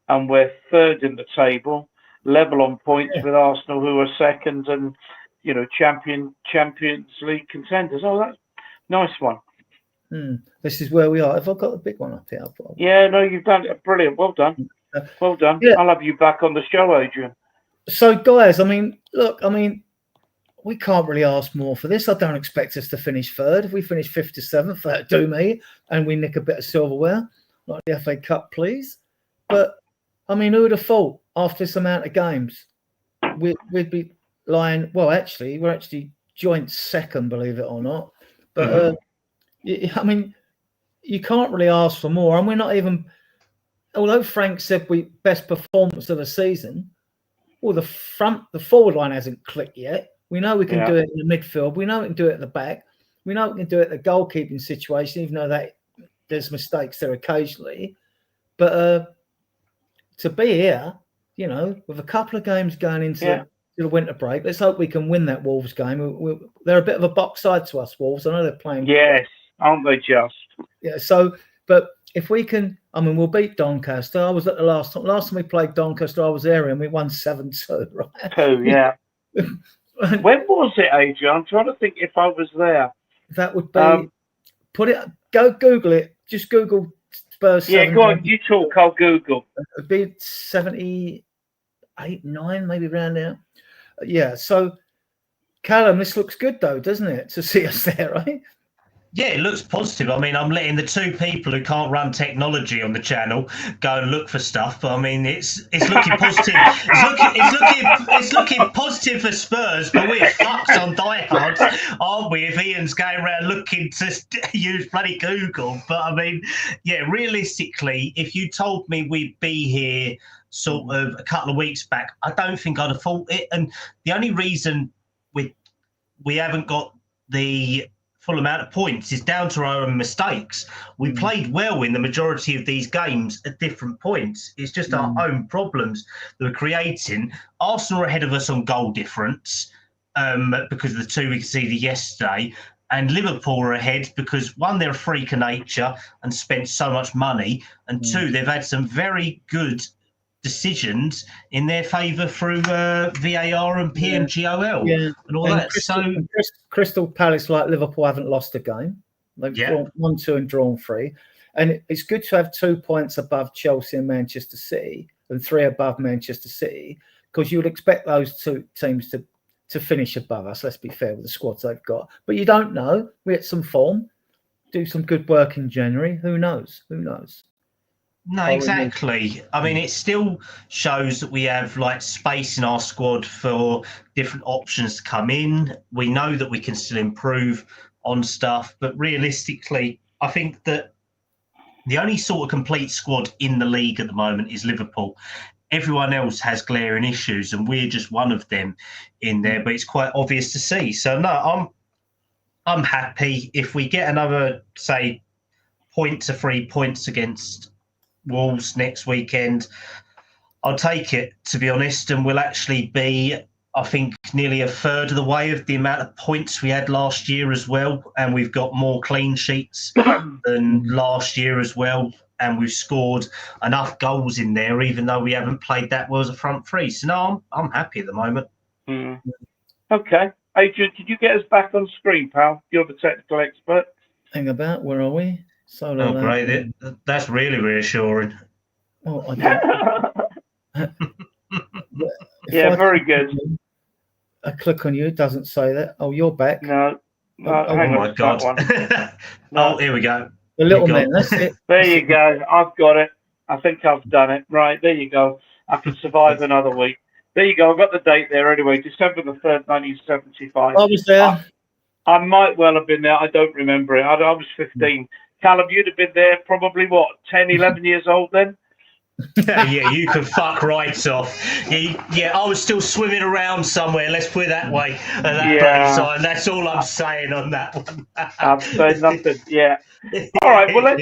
and we're third in the table, level on points with Arsenal, who are second, and Champions League contenders. Oh, that's a nice one. This is where we are. Have I got a big one up here? Yeah, no, you've done it. Brilliant. Well done. Well done. Yeah. I'll have you back on the show, Adrian. So, guys, we can't really ask more for this. I don't expect us to finish third. If we finish 5th to 7th, that'd do me, and we nick a bit of silverware, like the FA Cup, please. But, who would have thought after this amount of games, we'd be lying... Well, actually, we're actually joint second, believe it or not. But, you can't really ask for more. And we're not even... Although Frank said we best performance of the season, well, the forward line hasn't clicked yet. We know we can do it in the midfield. We know we can do it at the back. We know we can do it at the goalkeeping situation, even though that there's mistakes there occasionally. But to be here, with a couple of games going into the winter break, let's hope we can win that Wolves game. They're a bit of a box side to us, Wolves. I know they're playing. Yes, aren't they just? Yeah. So, but if we can, we'll beat Doncaster. I was at the last time we played Doncaster, I was there and we won 7-2, right? 2, yeah. When was it, Adrian? I'm trying to think if I was there. That would be, go Google it. Just Google Spurs. Yeah, go on, you talk, I'll Google. It'd be 78, 9, maybe around there. Yeah, so Callum, this looks good though, doesn't it? To see us there, right? Yeah, it looks positive. I'm letting the 2 people who can't run technology on the channel go and look for stuff. But it's looking positive. It's looking positive for Spurs. But we're fucked on diehards, aren't we? If Ian's going around looking to use bloody Google. But realistically, if you told me we'd be here sort of a couple of weeks back, I don't think I'd have thought it. And the only reason we haven't got the full amount of points is down to our own mistakes. We played well in the majority of these games at different points. It's just our own problems that we're creating. Arsenal are ahead of us on goal difference because of the 2 we conceded yesterday, and Liverpool are ahead because, 1, they're a freak of nature and spent so much money, and 2, they've had some very good decisions in their favour through VAR and PMGOL and all that. Crystal Palace, like Liverpool, haven't lost a game. They've drawn 1-2 and drawn 3. And it's good to have 2 points above Chelsea and Manchester City and 3 above Manchester City, because you would expect those 2 teams to finish above us. Let's be fair with the squads they've got. But you don't know. We get some form, do some good work in January. Who knows? No, exactly. It still shows that we have space in our squad for different options to come in. We know that we can still improve on stuff, but realistically, I think that the only sort of complete squad in the league at the moment is Liverpool. Everyone else has glaring issues, and we're just one of them in there. But it's quite obvious to see. So no, I'm happy if we get another, say, 3 points against Wolves next weekend. I'll take it, to be honest, and we'll actually be, I think, nearly a third of the way of the amount of points we had last year as well, and we've got more clean sheets than last year as well, and we've scored enough goals in there, even though we haven't played that well as a front three. So no, I'm happy at the moment. Okay, Adrian, did you get us back on screen, pal? You're the technical expert. Hang about, where are we? Great. That's really reassuring. Oh, very good. I click on you, it doesn't say that. Oh, you're back. No. Oh my God. Oh, here we go. The little man, that's it. There you go. I've got it. I think I've done it. Right, there you go. I can survive another week. There you go. I've got the date there anyway. December the 3rd, 1975. I was there. I might well have been there. I don't remember it. I was 15. Callum, you'd have been there probably, 10, 11 years old then? Yeah, you can fuck right off. Yeah, I was still swimming around somewhere, let's put it that way, at that place time. That's all I'm saying on that one. I'm saying nothing, yeah. All right, well,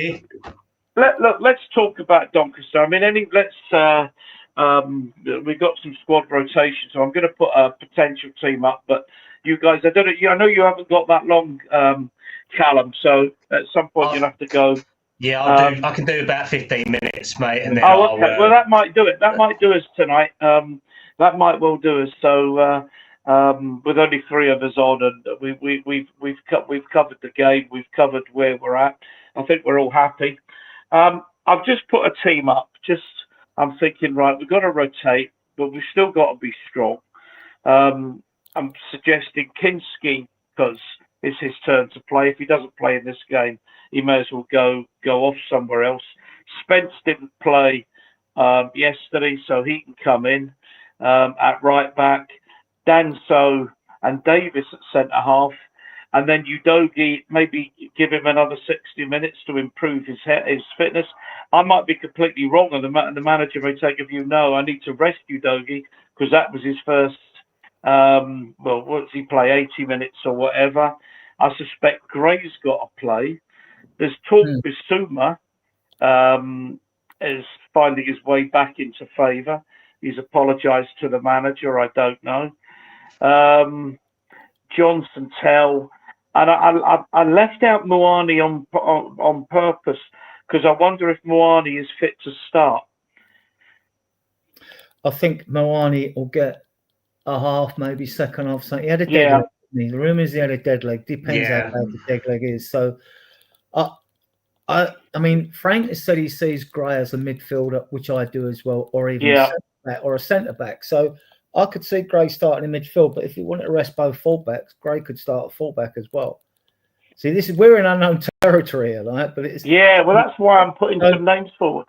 let's talk about Doncaster. I mean, we've got some squad rotation, so I'm going to put a potential team up. But you guys, I don't know. I know you haven't got that long, Callum. So at some point you'll have to go. Yeah, I can do about 15 minutes, mate, and then okay. Well, that might do it. That might do us tonight. That might well do us. So with only 3 of us on, and we've covered the game. We've covered where we're at. I think we're all happy. I've just put a team up. I'm thinking, right, we've got to rotate, but we've still got to be strong. I'm suggesting Kinski, because it's his turn to play. If he doesn't play in this game, he may as well go off somewhere else. Spence didn't play yesterday, so he can come in at right back. Danso and Davis at centre half. And then Udogie, maybe give him another 60 minutes to improve his fitness. I might be completely wrong, and the manager may take a view, no, I need to rest Udogie, because that was his first, what does he play, 80 minutes or whatever. I suspect Gray's got to play. There's talk Bissouma is finding his way back into favour. He's apologised to the manager, I don't know. Johnson Tell. And I left out Moani on purpose, because I wonder if Moani is fit to start. I think Moani will get a half, maybe second half. Something. He had a dead leg. The rumours he had a dead leg. Depends how bad the dead leg is. So, I mean, Frank has said he sees Gray as a midfielder, which I do as well, or even a centre back. So I could see Gray starting in midfield, but if you wanted to rest both fullbacks, Gray could start at fullback as well. See, we're in unknown territory here, right? But it's well, that's why I'm putting some names forward.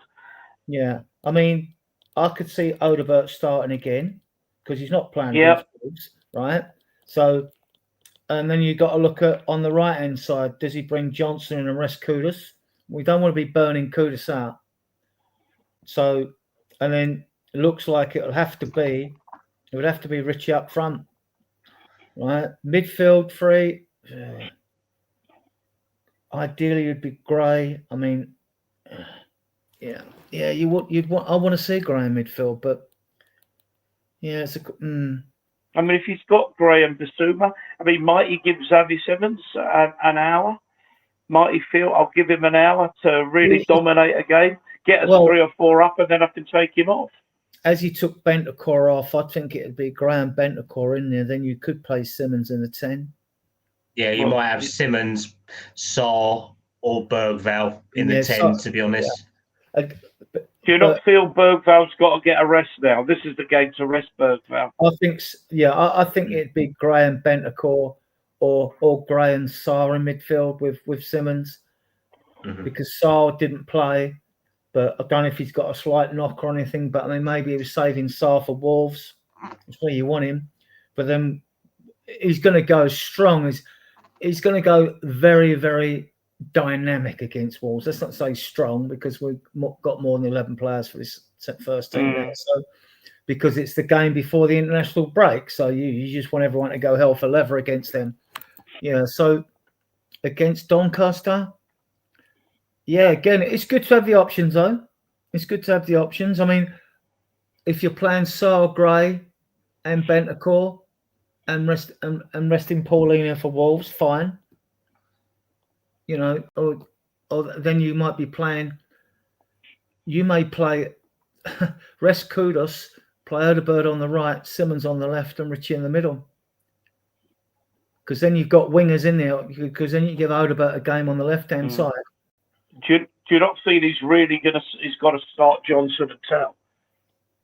Yeah, I mean, I could see Odebert starting again because he's not playing against, right? So, and then you got to look at on the right hand side. Does he bring Johnson and rest Kudus? We don't want to be burning Kudus out. So, and then it looks like it would have to be Richie up front, right? Midfield 3. Ideally, it'd be Gray. I mean, yeah. I want to see Gray in midfield, but yeah, I mean, if he's got Gray and Bissouma, I mean, might he give Xavi Simmons an hour? Might he feel I'll give him an hour to really dominate a game, get us 3 or 4 up, and then I can take him off? As you took Bentancur off, I think it'd be Graham Bentancur in there. Then you could play Simmons in the 10. Yeah, you might have Simmons, Saar, or Bergvall in the 10, to be honest. Do you not feel Bergvall's got to get a rest now? This is the game to rest Bergvall. I think it'd be Graham Bentancur or Gray and Saar in midfield with Simmons, because Saar didn't play. But I don't know if he's got a slight knock or anything. But I mean, maybe he was saving Saar for Wolves. That's where you want him. But then he's going to go strong. He's going to go very, very dynamic against Wolves. Let's not say strong, because we've got more than 11 players for this first team now. So, because it's the game before the international break. So you just want everyone to go hell for leather against them. Yeah. So against Doncaster. Yeah, again, it's good to have the options, though. It's good to have the options. I mean, if you're playing Saar, Gray, and Bentancur, and resting Paulina for Wolves, fine. You know, or then you might be playing. You may play rest Kudus, play Odebert on the right, Simmons on the left, and Richie in the middle. Because then you've got wingers in there. Because then you give Odebert a game on the left-hand side. Do you not feel he's got to start Johnson and Tell?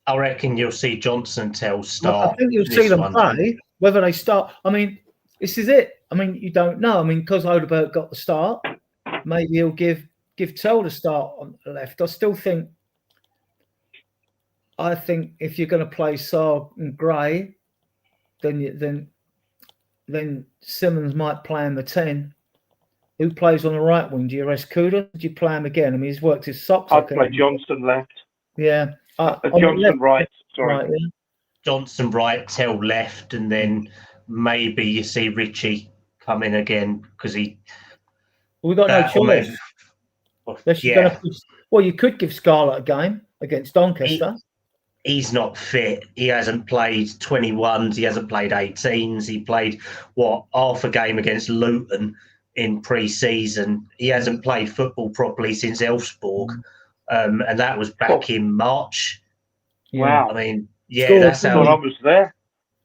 I reckon you'll see Johnson and Tell start. I think you'll see them play. Whether they start, I mean, this is it. I mean, you don't know. I mean, because Odebert got the start, maybe he'll give Tell the start on the left. I think if you're going to play Saar and Gray, then Simmons might play in the 10. Who plays on the right wing? Do you rest Kudus? Do you play him again? I mean, he's worked his socks. I'd play Johnson left. Yeah. Johnson right. Sorry. Right, yeah. Johnson right, Tell left, and then maybe you see Richie come in again because he. We've got no choice. Unless you're Well, you could give Scarlett a game against Doncaster. He's not fit. He hasn't played 21s. He hasn't played 18s. He played, half a game against Luton in pre-season. He hasn't played football properly since Elfsborg. And that was back in March. Wow. I mean, yeah, Scored, that's how... I was there.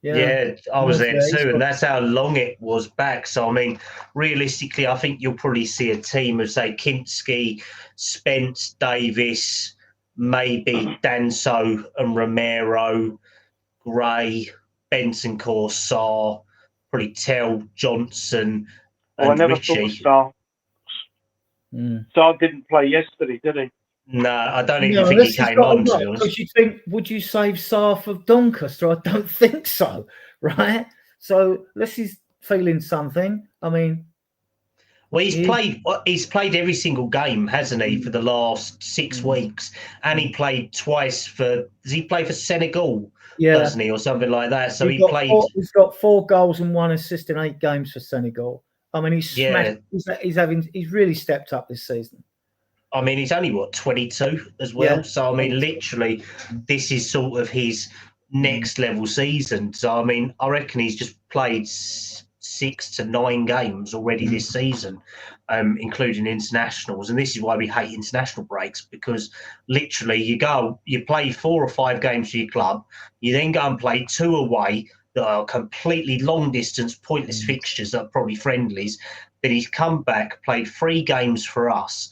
Yeah, I was there He's too, got- and that's how long it was back. So, I mean, realistically, I think you'll probably see a team of, say, Kinski, Spence, Davis, maybe Danso and Romero, Gray, Benson, Sarr, probably Tell, Johnson, Oh, I and never thought Richie. Sarr. Mm. Sarr didn't play yesterday, did he? No, I don't even No, think he this has came got a on, to lot, be honest. because you think, would you save Sarr for Doncaster? I don't think so, right? So this is feeling something. I mean, Well, he's played every single game, hasn't he, for the last 6 weeks? And he played twice does he play for Senegal, doesn't he, or something like that? So he played... He's got 4 goals and 1 assist in 8 games for Senegal. I mean, he's smashed. He's really stepped up this season. I mean, he's only, 22 as well? Yeah. So, I mean, literally, this is sort of his next level season. So, I mean, I reckon he's just played 6 to 9 games already this season, including internationals. And this is why we hate international breaks, because literally you play 4 or 5 games for your club, you then go and play 2 away that are completely long distance, pointless fixtures that are probably friendlies. Then he's come back, played 3 games for us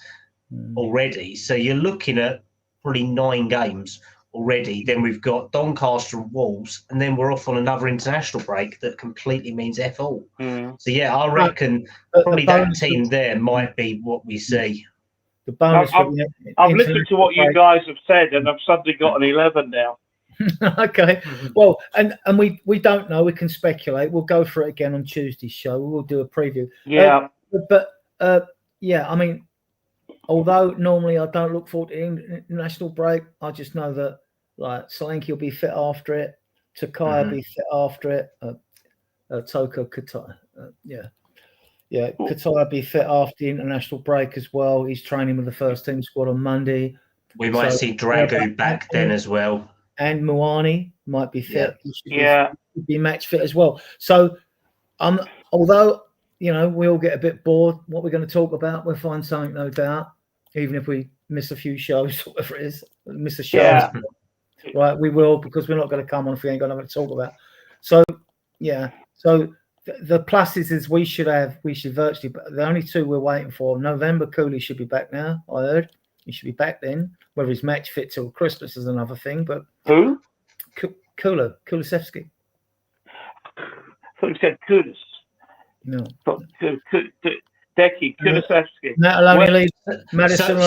already. So you're looking at probably 9 games already. Then we've got Doncaster and Wolves, and then we're off on another international break that completely means F all. So yeah, I reckon probably that team there might be what we see. The bonus. I've listened to what you guys have said, and I've suddenly got an 11 now. Okay. Well, and we don't know. We can speculate. We'll go for it again on Tuesday's show. We'll do a preview. Yeah. Yeah. I mean, although normally I don't look forward to the international break, I just know that like Solanke will be fit after it, Takai will be fit after it, Toko Katai, Katai will be fit after the international break as well. He's training with the first team squad on Monday. We might see Dragu back then as well. And Muani might be fit. Yeah. He should be match fit as well. So, although we all get a bit bored, what we're going to talk about, we'll find something, no doubt. Even if we miss a few shows, whatever it is, miss a show, right? We will, because we're not going to come on if we ain't got nothing to talk about. So, yeah. So the pluses is we should virtually. The only 2 we're waiting for. November, Cooley should be back now. I heard he should be back then. Whether he's match fit till Christmas is another thing. But who? Kulusevski. I thought you said Kudus. No. Decky, Kulusevski. That'll only leave Madison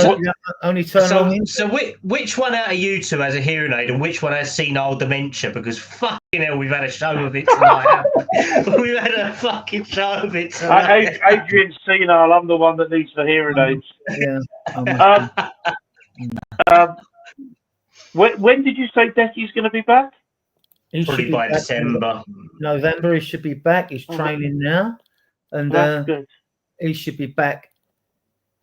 only turn on him. So which one out of you 2 has a hearing aid and which one has senile dementia? Because fucking hell, we've had a show of it tonight. We've had a fucking show of it tonight. Adrian's senile. I'm the one that needs the hearing aids. Yeah. When did you say Decky's going to be back? Probably by December. November, he should be back. He's training now. And good. He should be back.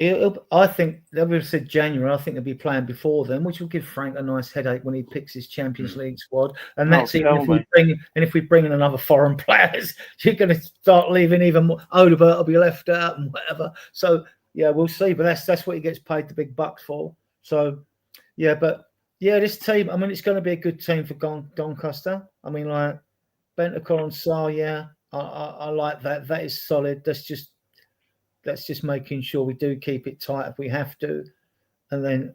I think they've said January. I think he'll be playing before then, which will give Frank a nice headache when he picks his Champions League squad. And that's even if we bring in another foreign players, you're going to start leaving even more. Odebert will be left out and whatever. So yeah, we'll see. But that's what he gets paid the big bucks for. So yeah, but yeah, this team. I mean, it's going to be a good team for Doncaster. I mean, like Bentancur and Sarr. Yeah, I like that. That is solid. That's just making sure we do keep it tight if we have to. And then,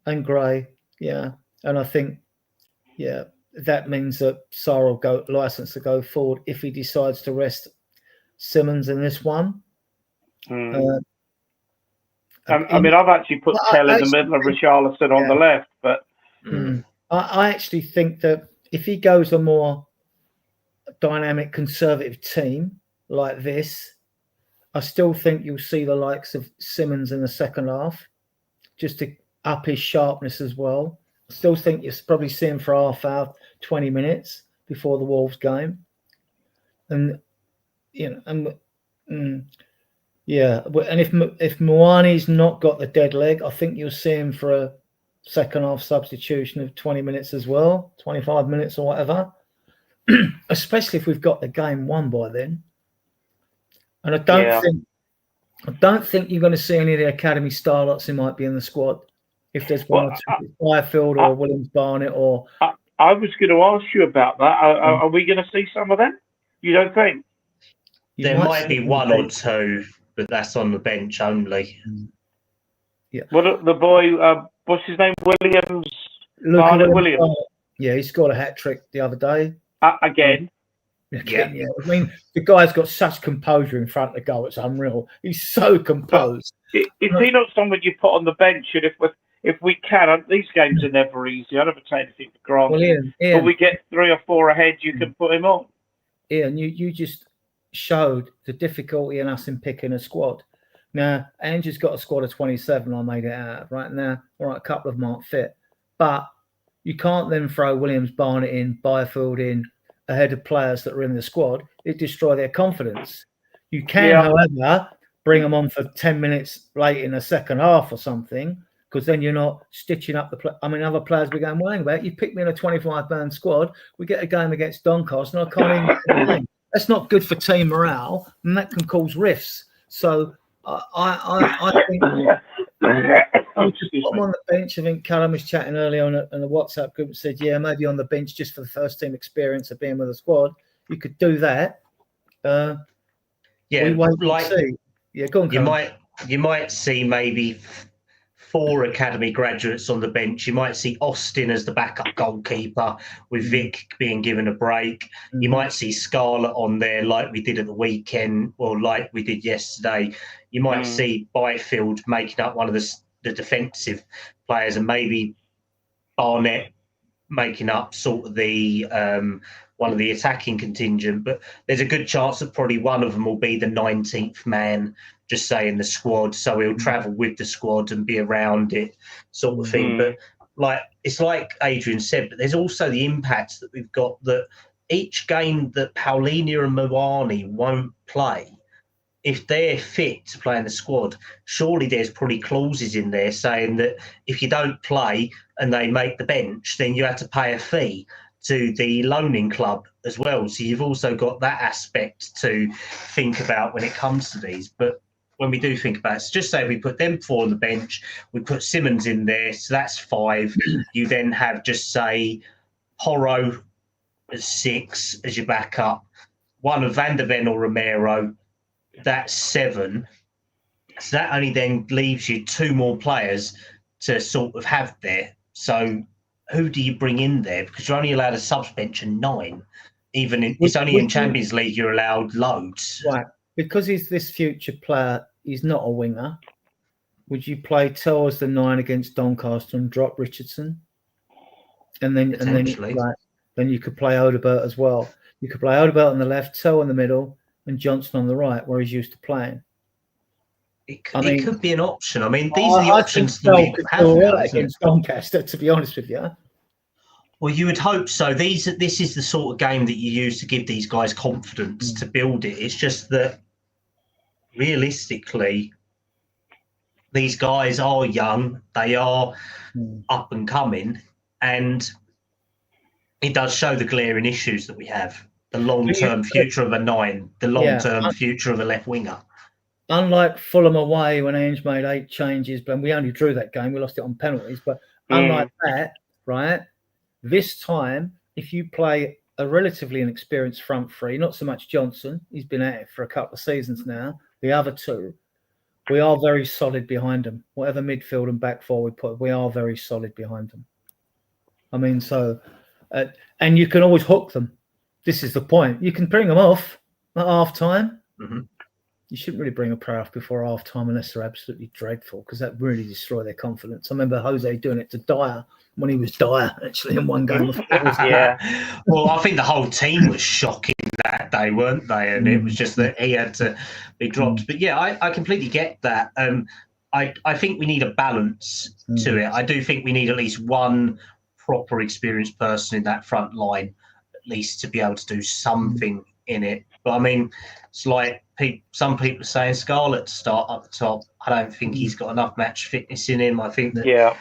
and Gray, and I think, that means that Sarr will go license to go forward if he decides to rest Simmons in this one. I mean, I've actually put Tell in the middle of Richarlison on the left, but I actually think that if he goes a more dynamic, conservative team like this, I still think you'll see the likes of Simmons in the second half, just to up his sharpness as well. I still think you'll probably see him for half hour, 20 minutes before the Wolves game. And, Yeah, and if Moani's not got the dead leg, I think you'll see him for a second half substitution of 20 minutes as well, 25 minutes or whatever. Especially if we've got the game won by then. And I don't think you're going to see any of the academy starlets who might be in the squad. If there's one or two, Byfield or Williams Barnett or. I was going to ask you about that. Are we going to see some of them? You don't think? There might be one or two, but that's on the bench only. Yeah. Well, the boy, what's his name? Barnett Williams. Yeah, he scored a hat trick the other day. Again. Yeah. I mean, the guy's got such composure in front of the goal. It's unreal. He's so composed. Is he not someone you put on the bench? And if we can, these games are never easy. I never take anything for granted. Well, Ian, but we get 3 or 4 ahead, you can put him on. Ian, you just showed the difficulty in us in picking a squad. Now, Andrew's got a squad of 27, I made it out right now. All right, a couple of them aren't fit. But you can't then throw Williams Barnett in, Byfield in, ahead of players that are in the squad. It destroy their confidence. You can, however, bring them on for 10 minutes late in the second half or something, because then you're not stitching up other players be going, well, about you picked me in a 25-man squad. We get a game against Doncaster, and I can't even play. That's not good for team morale, and that can cause rifts. So I think I'm on the bench. I think Callum was chatting earlier on the WhatsApp group and said, yeah, maybe on the bench just for the first team experience of being with a squad. You could do that. Go on, Callum. You might see maybe 4 academy graduates on the bench. You might see Austin as the backup goalkeeper with Vic being given a break. Mm-hmm. You might see Scarlett on there like we did at the weekend or like we did yesterday. You might see Byfield making up one of the defensive players and maybe Barnett making up sort of the one of the attacking contingent. But there's a good chance that probably one of them will be the 19th man, just say, in the squad. So he'll travel with the squad and be around it sort of thing. But it's like Adrian said, but there's also the impact that we've got that each game that Paulinia and Moani won't play, if they're fit to play in the squad, surely there's probably clauses in there saying that if you don't play and they make the bench, then you have to pay a fee to the loaning club as well. So you've also got that aspect to think about when it comes to these. But when we do think about it, so just say we put them 4 on the bench, we put Simmons in there, so that's 5. You then have just say Porro as 6 as your backup, one of Van der Ven or Romero, that's 7. So that only then leaves you 2 more players to sort of have there. So who do you bring in there? Because you're only allowed a subs bench and 9. It's only in Champions League you're allowed loads. Right. Because he's this future player, he's not a winger. Would you play Tell as the 9 against Doncaster and drop Richardson? And then you could play Odebert as well. You could play Odebert on the left, Tell in the middle, and Johnson on the right, where he's used to playing. It could be an option. I mean, these are the options that we have against Doncaster, to be honest with you. Well, you would hope so. This is the sort of game that you use to give these guys confidence to build it. It's just that realistically, these guys are young. They are up and coming, and it does show the glaring issues that we have. The long-term future of a 9, the long-term future of a left winger. Unlike Fulham away when Ange made 8 changes, but we only drew that game, we lost it on penalties. But unlike that, right, this time, if you play a relatively inexperienced front 3, not so much Johnson, he's been at it for a couple of seasons now, the other 2, we are very solid behind them. Whatever midfield and back 4 we put, we are very solid behind them. I mean, so, and you can always hook them. This is the point. You can bring them off at half-time. Mm-hmm. You shouldn't really bring a player off before half-time unless they're absolutely dreadful, because that really destroys their confidence. I remember Jose doing it to Dyer when he was Dyer, actually, in one game. Well, I think the whole team was shocking that day, weren't they? And it was just that he had to be dropped. But, yeah, I completely get that. I think we need a balance to it. I do think we need at least one proper experienced person in that front line, at least to be able to do something in it. But I mean, it's like some people are saying Scarlett to start up the top. I don't think he's got enough match fitness in him. I think that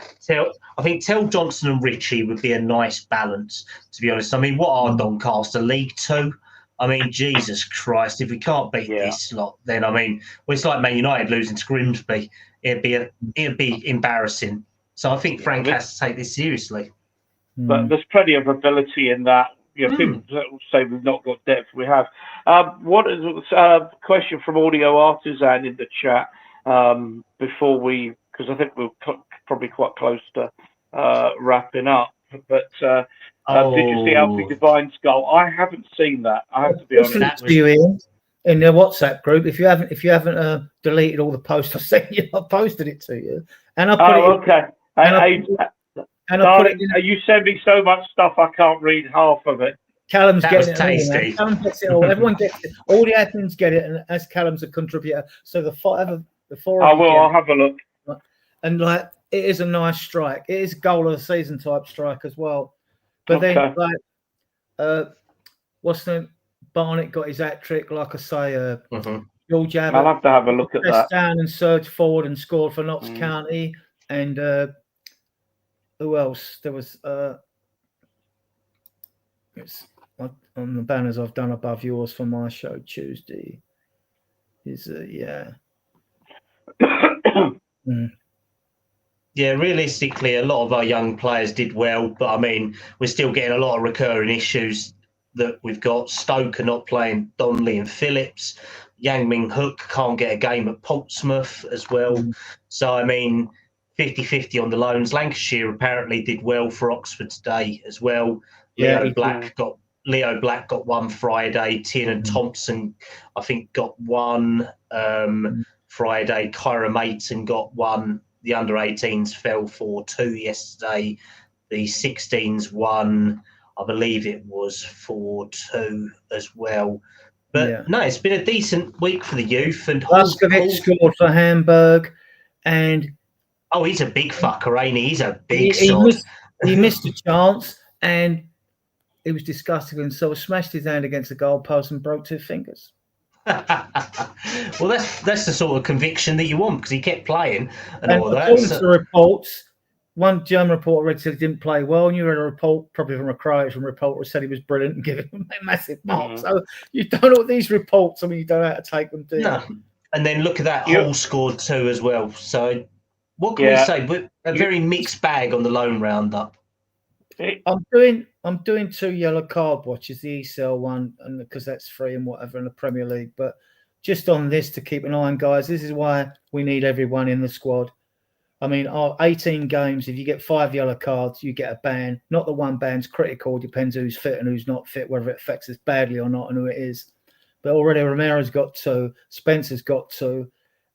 Tell Johnson and Ritchie would be a nice balance, to be honest. I mean, what are Doncaster, League Two? I mean, Jesus Christ, if we can't beat this lot, then I mean, well, it's like Man United losing to Grimsby. It'd be embarrassing. So I think Frank has to take this seriously. But there's plenty of ability in that. You know, people say we've not got depth. We have. What is a question from Audio Artisan in the chat before we, because I think we're probably quite close to wrapping up. But did you see Alfie Divine's goal? I haven't seen that. I have to be honest. That was you, Ian, in the WhatsApp group. If you haven't deleted all the posts I sent you, I posted it to you, and I put it. Okay. You send me so much stuff I can't read half of it. Callum's getting it. Tasty. Callum gets it all. Everyone gets it. All the admins get it, and as Callum's a contributor, so the four. I'll have a look. And like, it is a nice strike. It is goal of the season type strike as well. But then, like, what's the Barnett got his hat trick? Like I say, George Abbott. I'll have to have a look at that. Down and surged forward and scored for Notts County, and who else? There was it's on the banners I've done above yours for my show Tuesday. Is Yeah, realistically, a lot of our young players did well, but I mean, we're still getting a lot of recurring issues that we've got. Stoke are not playing Donnelly and Phillips. Yang Ming Hook can't get a game at Portsmouth as well. So, I mean, 50-50 on the loans. Lancashire apparently did well for Oxford today as well. Leo Black got one Friday. Tiernan Thompson, I think, got one Friday. Kyra Maton got one. The under-18s fell 4-2 yesterday. The 16s won, I believe it was 4-2 as well. But no, it's been a decent week for the youth. And Laskovic scored for Hamburg, and he's a big fucker, ain't he? He's a big sod. He missed a chance, and it was disgusting. And so smashed his hand against the goalpost and broke 2 fingers. Well, that's the sort of conviction that you want, because he kept playing and all that. According to the reports, one German reporter read said he didn't play well, and you read a report, probably from a Croatian reporter, said he was brilliant and giving him a massive mark. So you don't know these reports. I mean, you don't know how to take them, do you? No. And then look at that Hull scored 2 as well. So what can we say? A very mixed bag on the loan roundup. I'm doing 2 yellow card watches, the ECL one, and because that's free and whatever in the Premier League. But just on this to keep an eye on, guys. This is why we need everyone in the squad. I mean, 18 games. If you get 5 yellow cards, you get a ban. Not that one ban's critical. Depends who's fit and who's not fit, whether it affects us badly or not, and who it is. But already Romero's got 2, Spencer's got 2,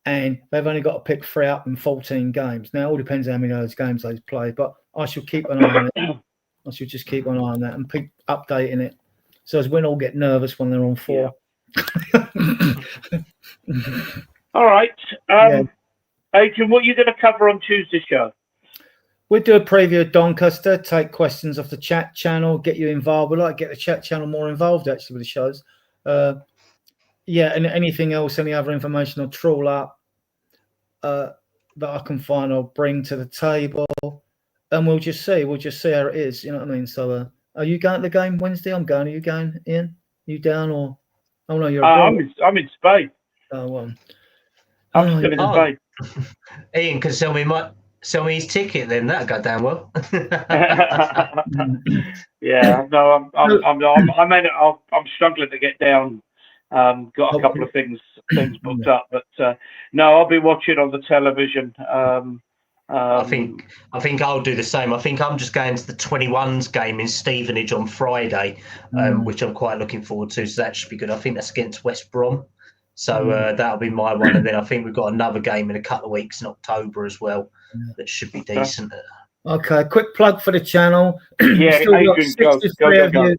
and they've only got to pick 3 up in 14 games. Now, it all depends how many of those games they've played, but I shall keep an eye on it. I should just keep an eye on that and keep updating it, so as we all get nervous when they're on 4. All right, Adrian, what are you going to cover on Tuesday's show? We'll do a preview of Doncaster, take questions off the chat channel, get you involved. We'd like to get the chat channel more involved actually with the shows. And anything else, any other information I'll trawl up that I can find, I'll bring to the table. And we'll just see how it is. You know what I mean? So, are you going to the game Wednesday? I'm going. Are you going, Ian? You down or? Oh no, you're. I'm in Spain. Oh well. I'm still in Spain. Ian can sell me his ticket. Then that'll go down well. Yeah. No, I'm struggling to get down. Got a couple of things booked up, but no, I'll be watching on the television. I think I'll do the same. I think I'm just going to the 21s game in Stevenage on Friday, which I'm quite looking forward to. So that should be good. I think that's against West Brom. So that'll be my one. And then I think we've got another game in a couple of weeks in October as well. That should be decent. Okay, quick plug for the channel. Yeah, Adrian,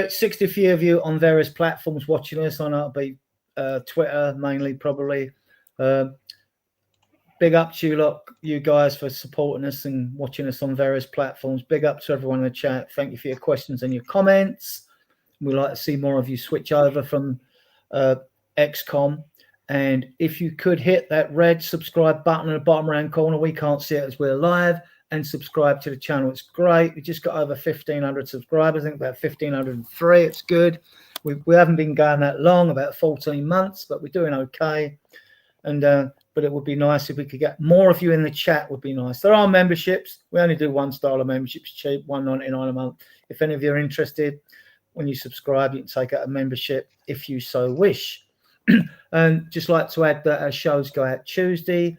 63 of you on various platforms watching us. On it'll be Twitter mainly, probably. Big up to you lot, you guys, for supporting us and watching us on various platforms. Big up to everyone in the chat. Thank you for your questions and your comments. We like to see more of you switch over from XCOM. And if you could hit that red subscribe button in the bottom right corner, we can't see it as we're live, and subscribe to the channel. It's great. We just got over 1,500 subscribers. I think about 1,503. It's good. We haven't been going that long, about 14 months, but we're doing okay. And but it would be nice if we could get more of you in the chat. Would be nice. There are memberships. We only do one style of memberships, cheap, $1.99 a month. If any of you are interested, when you subscribe, you can take out a membership if you so wish. And just like to add that our shows go out Tuesday.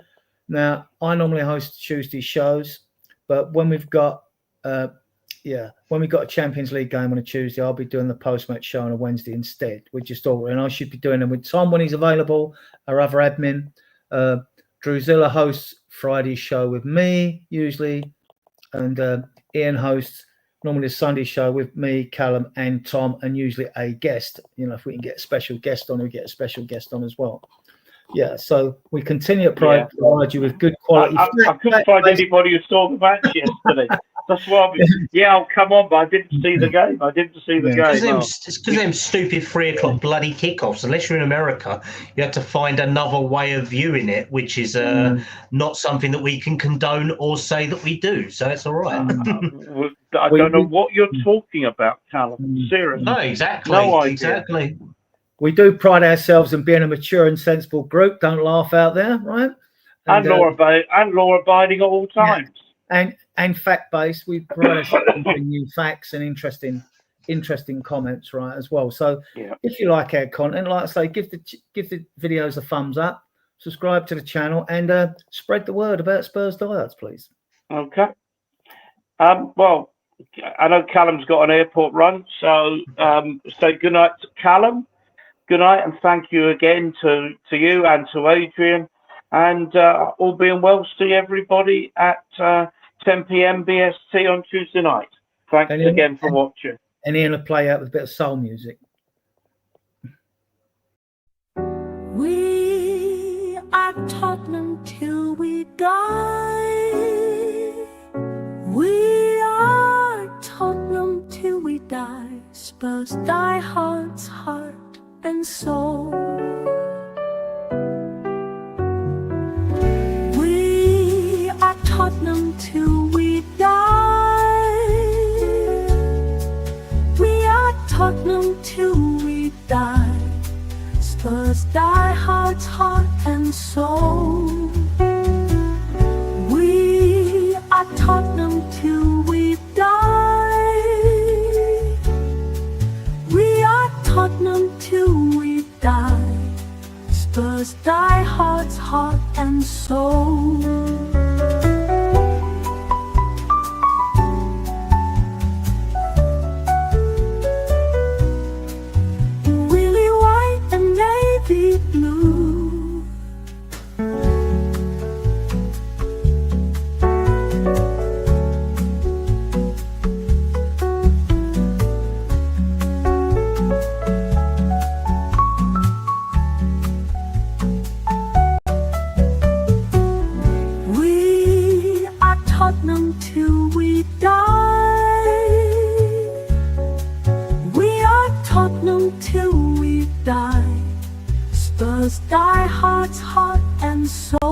Now, I normally host Tuesday shows, but when we've got when we've got a Champions League game on a Tuesday, I'll be doing the post-match show on a Wednesday instead. We just all, and I should be doing them with Tom when he's available, our other admin. Druzilla hosts Friday's show with me usually, and Ian hosts normally a Sunday show with me, Callum, and Tom, and usually a guest. You know, if we can get a special guest on, we get a special guest on as well. Yeah, so we continue to provide you with good quality. I couldn't find anybody who saw the match yesterday. That's why I'll come on, but I didn't see the game. It's because them stupid 3 o'clock bloody kickoffs. Unless you're in America, you have to find another way of viewing it, which is not something that we can condone or say that we do. So it's all right. I don't know what you're talking about, Callum. Seriously. No, exactly. No idea. Exactly. We do pride ourselves in being a mature and sensible group. Don't laugh out there, right? And law abiding at all times. Yeah. And fact based. We pride ourselves in bringing new facts and interesting comments, right, as well. So if you like our content, like I say, give the videos a thumbs up, subscribe to the channel, and spread the word about Spurs Diehards, please. Okay. Well, I know Callum's got an airport run, so say good night to Callum. Good night, and thank you again to you and to Adrian. And all being well, see everybody at 10 p.m. BST on Tuesday night. Thanks again for watching. And Ian will play out with a bit of soul music. We are Tottenham till we die. We are Tottenham till we die. Spurs diehards, heart and soul. We are Tottenham till we die. We are Tottenham till we die. Spurs diehards, heart and soul. We are Tottenham till we die. We are Tottenham till we die. Spurs diehards, heart and soul. Willy white and navy blue. We are Tottenham till we die. We are Tottenham till we die. Spurs diehards, heart and soul.